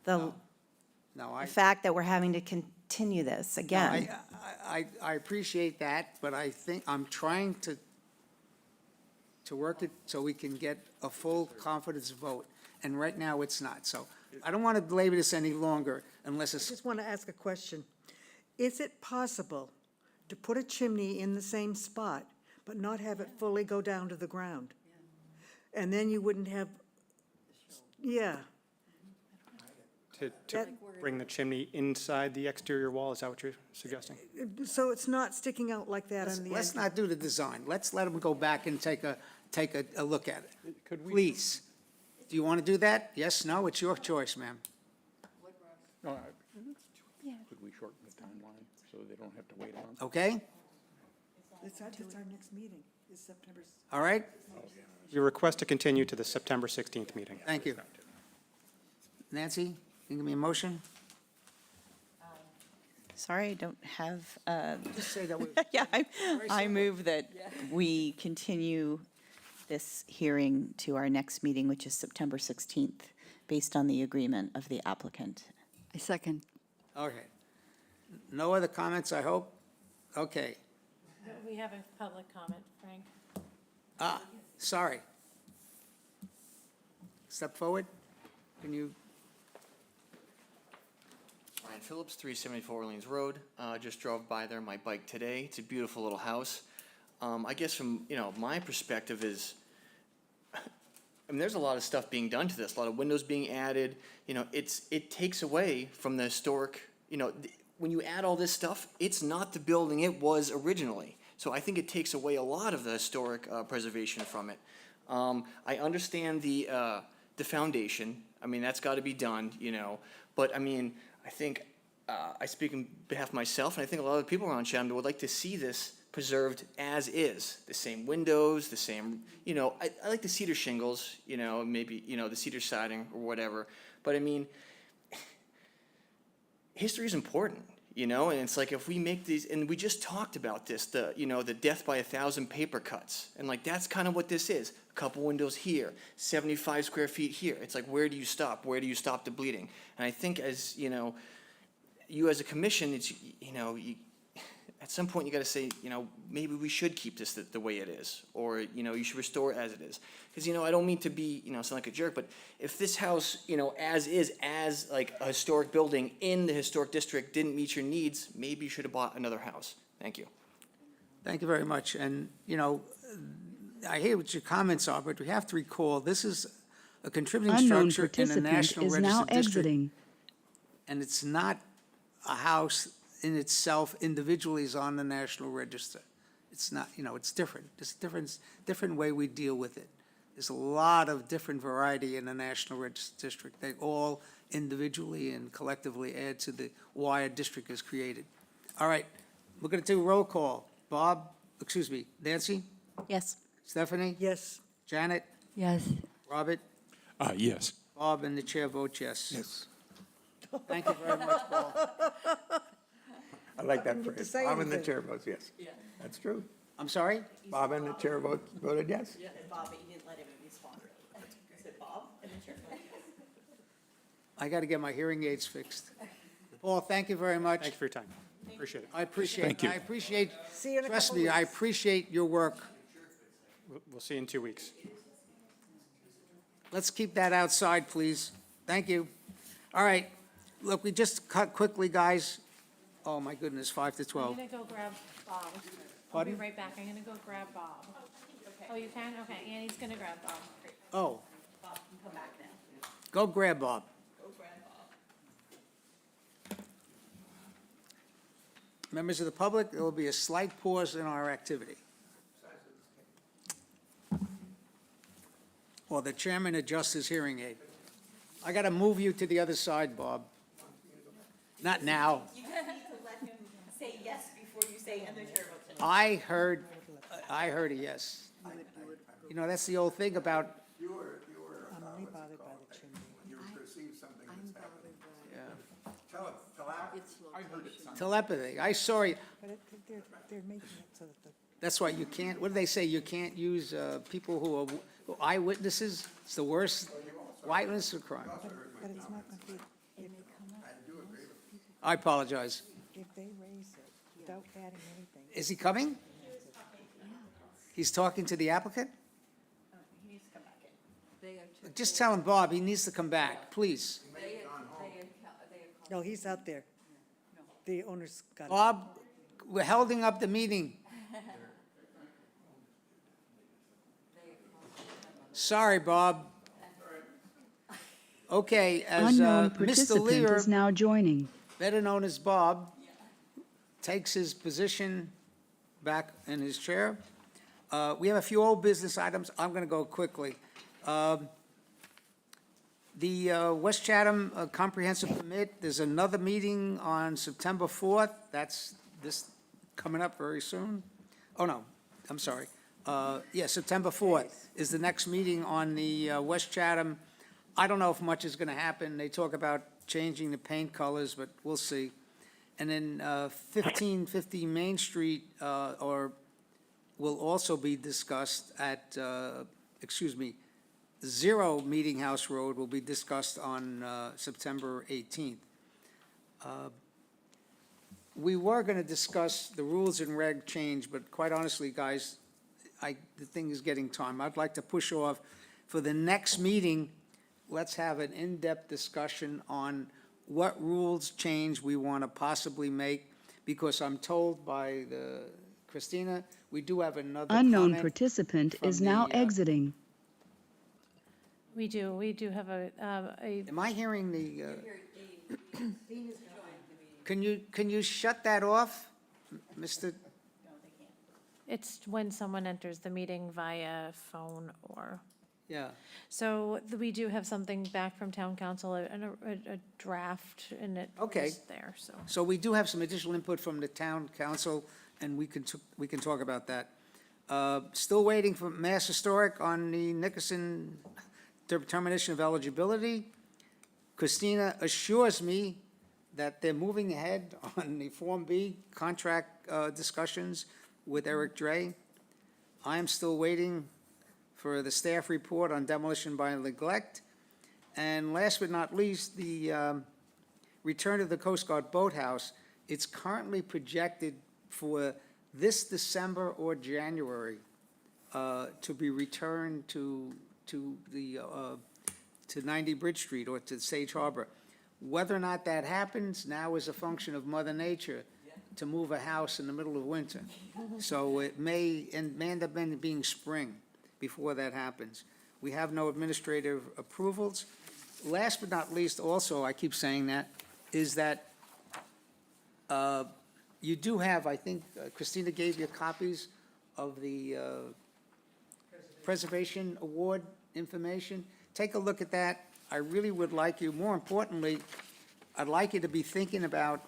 the No, I. fact that we're having to continue this again. I appreciate that, but I think, I'm trying to work it so we can get a full confidence vote, and right now it's not. So I don't want to belabor this any longer unless I it's, just want to ask a question. Is it possible to put a chimney in the same spot, but not have it fully go down to the ground? And then you wouldn't have, yeah. To That- bring the chimney inside the exterior wall, is that what you're suggesting? So it's not sticking out like that on the let's edge? not do the design. Let's let them go back and take a look at it. Please. Do you want to do that? Yes, no? It's your choice, ma'am. No, could we shorten the timeline so they don't have to wait on? Okay? It's our next meeting, is September. All right? Your request to continue to the September 16th meeting. Thank you. Nancy, can you give me a motion? Sorry, I don't have, Just say that we. yeah, I move that we continue this hearing to our next meeting, which is September 16th, based on the agreement of the applicant. I second. Okay. No other comments, I hope? Okay. We have a public comment, Frank. Sorry. Step forward. Can you, Ryan Phillips, 374 Orleans Road. Just drove by there, my bike today. It's a beautiful little house. I guess from, my perspective is, there's a lot of stuff being done to this, a lot of windows being added, it takes away from the historic, when you add all this stuff, it's not the building it was originally. So I think it takes away a lot of the historic preservation from it. I understand the foundation, that's gotta be done, but I think, I speak on behalf of myself, and I think a lot of people around Chatham would like to see this preserved as is. The same windows, the same, I like the cedar shingles, maybe, the cedar siding or whatever. But history is important, and it's like if we make these, and we just talked about this, the death by 1,000 paper cuts. And like, that's kind of what this is. A couple windows here, 75 square feet here. It's like, where do you stop? Where do you stop the bleeding? And I think as, you as a commission, it's, at some point you gotta say, maybe we should keep this the way it is, or, you should restore it as it is. Because, I don't mean to be, sound like a jerk, but if this house, as is, as like a historic building in the historic district didn't meet your needs, maybe you should have bought another house. Thank you. Thank you very much. And, I hear what your comments are, but we have to recall, this is a contributing Unknown structure in a participant National is now Register district. exiting. And it's not a house in itself individually is on the National Register. It's not, it's different. It's a different way we deal with it. There's a lot of different variety in the National Register district. They all individually and collectively add to why a district is created. All right, we're going to do a roll call. Nancy? Yes. Stephanie? Yes. Janet? Yes. Robert? Yes. Bob, and the chair votes yes. Yes. Thank you very much, Paul. I like that Didn't get to phrase. say Bob and the anything. chair votes yes. That's true. I'm sorry? Bob and the chair voted yes? Yeah, and Bob, but you didn't let him respond. I said Bob, and the chair voted yes. I got to get my hearing aids fixed. Paul, thank you very much. Thank you for your time. Appreciate it. I appreciate, Thank you. I appreciate, See you in a trust couple me, I weeks. appreciate your work. We'll see you in 2 weeks. Let's keep that outside, please. Thank you. All right, look, we just cut quickly, guys. Oh, my goodness, 5 to I'm 12. gonna go grab Bob. I'll be Pardon? right back. I'm gonna go grab Bob. Oh, you can? Okay, Annie's gonna grab Bob. Oh, Bob, you can come back now. go grab Bob. Go grab Bob. Members of the public, there will be a slight pause in our activity. While the chairman adjusts his hearing aid. I got to move you to the other side, Bob. Not now. You need to let him say yes before you say, and the chair votes yes. I heard a yes. That's the old thing about, I'm only bothered by the chimney. You perceive something that's happening. yeah, telepathy. I saw you. But they're making it so that the. That's why you can't, what do they say? You can't use people who are eyewitnesses. It's the worst eyewitness of crime. But it's not going to be, I apologize. if they raise it without adding anything. Is he coming? He's talking to the applicant? He needs to come back in. Just tell him, Bob, he needs to come back, please. No, he's out there. The owner's got it. Bob, we're holding up the meeting. Sorry, Bob. Okay, as Unknown Mr. participant Lear, is now joining. better known as Bob, takes his position back in his chair. We have a few old business items. I'm going to go quickly. The West Chatham Comprehensive Permit, there's another meeting on September 4th. That's this coming up very soon. Oh, no, I'm sorry. Yeah, September 4th is the next meeting on the West Chatham. I don't know if much is going to happen. They talk about changing the paint colors, but we'll see. And then 1550 Main Street will also be discussed at, Zero Meeting House Road will be discussed on September 18th. We were going to discuss the rules and reg change, but quite honestly, guys, the thing is getting time. I'd like to push off for the next meeting. Let's have an in-depth discussion on what rules change we want to possibly make, because I'm told by the Christina. We do have another Unknown comment participant from is now the, exiting. We do have a, Am I hearing the? Can you shut that off, Mr.? it's when someone enters the meeting via phone or, Yeah. so we do have something back from town council, a draft, and it Okay. was there, so. So we do have some additional input from the town council, and we can talk about that. Still waiting for Mass Historic on the Nickerson determination of eligibility. Christina assures me that they're moving ahead on the Form B contract discussions with Eric Dre. I am still waiting for the staff report on demolition by neglect. And last but not least, the return of the Coast Guard boathouse. It's currently projected for this December or January to be returned to 90 Bridge Street or to Sage Harbor. Whether or not that happens now is a function of Mother Nature to move a house in the middle of winter. So it may end up being spring before that happens. We have no administrative approvals. Last but not least, also, I keep saying that, is that you do have, I think, Christina gave you copies of the Preservation Award information. Take a look at that. I really would like you, more importantly, I'd like you to be thinking about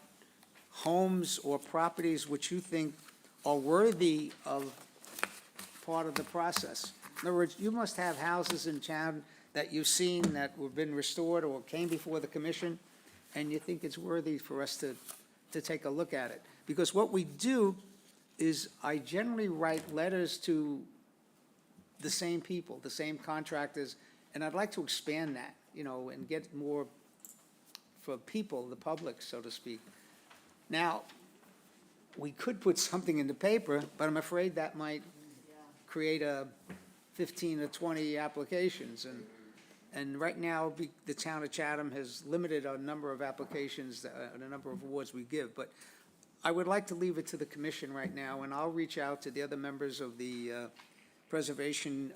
homes or properties which you think are worthy of part of the process. In other words, you must have houses in town that you've seen that have been restored or came before the commission, and you think it's worthy for us to take a look at it. Because what we do is I generally write letters to the same people, the same contractors, and I'd like to expand that, and get more for people, the public, so to speak. Now, we could put something in the paper, but I'm afraid that might create 15 or 20 applications. And right now, the town of Chatham has limited a number of applications and a number of awards we give. But I would like to leave it to the commission right now, and I'll reach out to the other members of the preservation,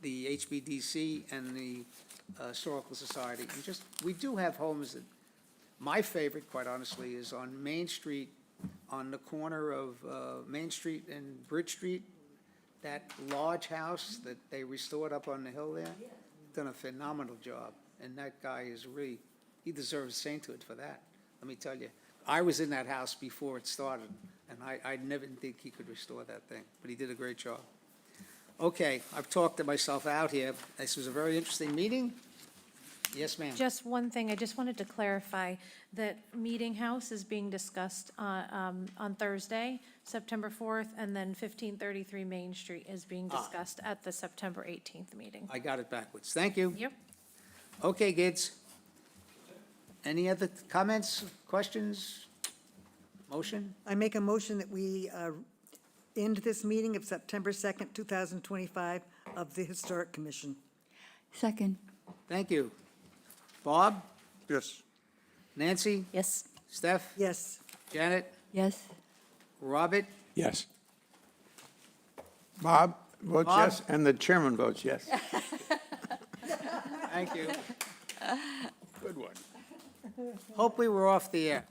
the HBDC and the Historical Society. And we do have homes that, my favorite, quite honestly, is on Main Street, on the corner of Main Street and Bridge Street. That large house that they restored up on the hill there, done a phenomenal job. And that guy is really, he deserves sainthood for that, let me tell you. I was in that house before it started, and I never think he could restore that thing, but he did a great job. Okay, I've talked to myself out here. This was a very interesting meeting. Yes, ma'am. Just one thing, I just wanted to clarify that Meeting House is being discussed on Thursday, September 4th, and then 1533 Main Street is being discussed at the September 18th meeting. I got it backwards. Thank you. Yep. Okay, Gids. Any other comments, questions? Motion? I make a motion that we end this meeting of September 2nd, 2025 of the Historic Commission. Second. Thank you. Bob? Yes. Nancy? Yes. Steph? Yes. Janet? Yes. Robert? Yes. Bob votes Bob? yes, and the chairman votes yes. Thank you. Good one. Hope we were off the air.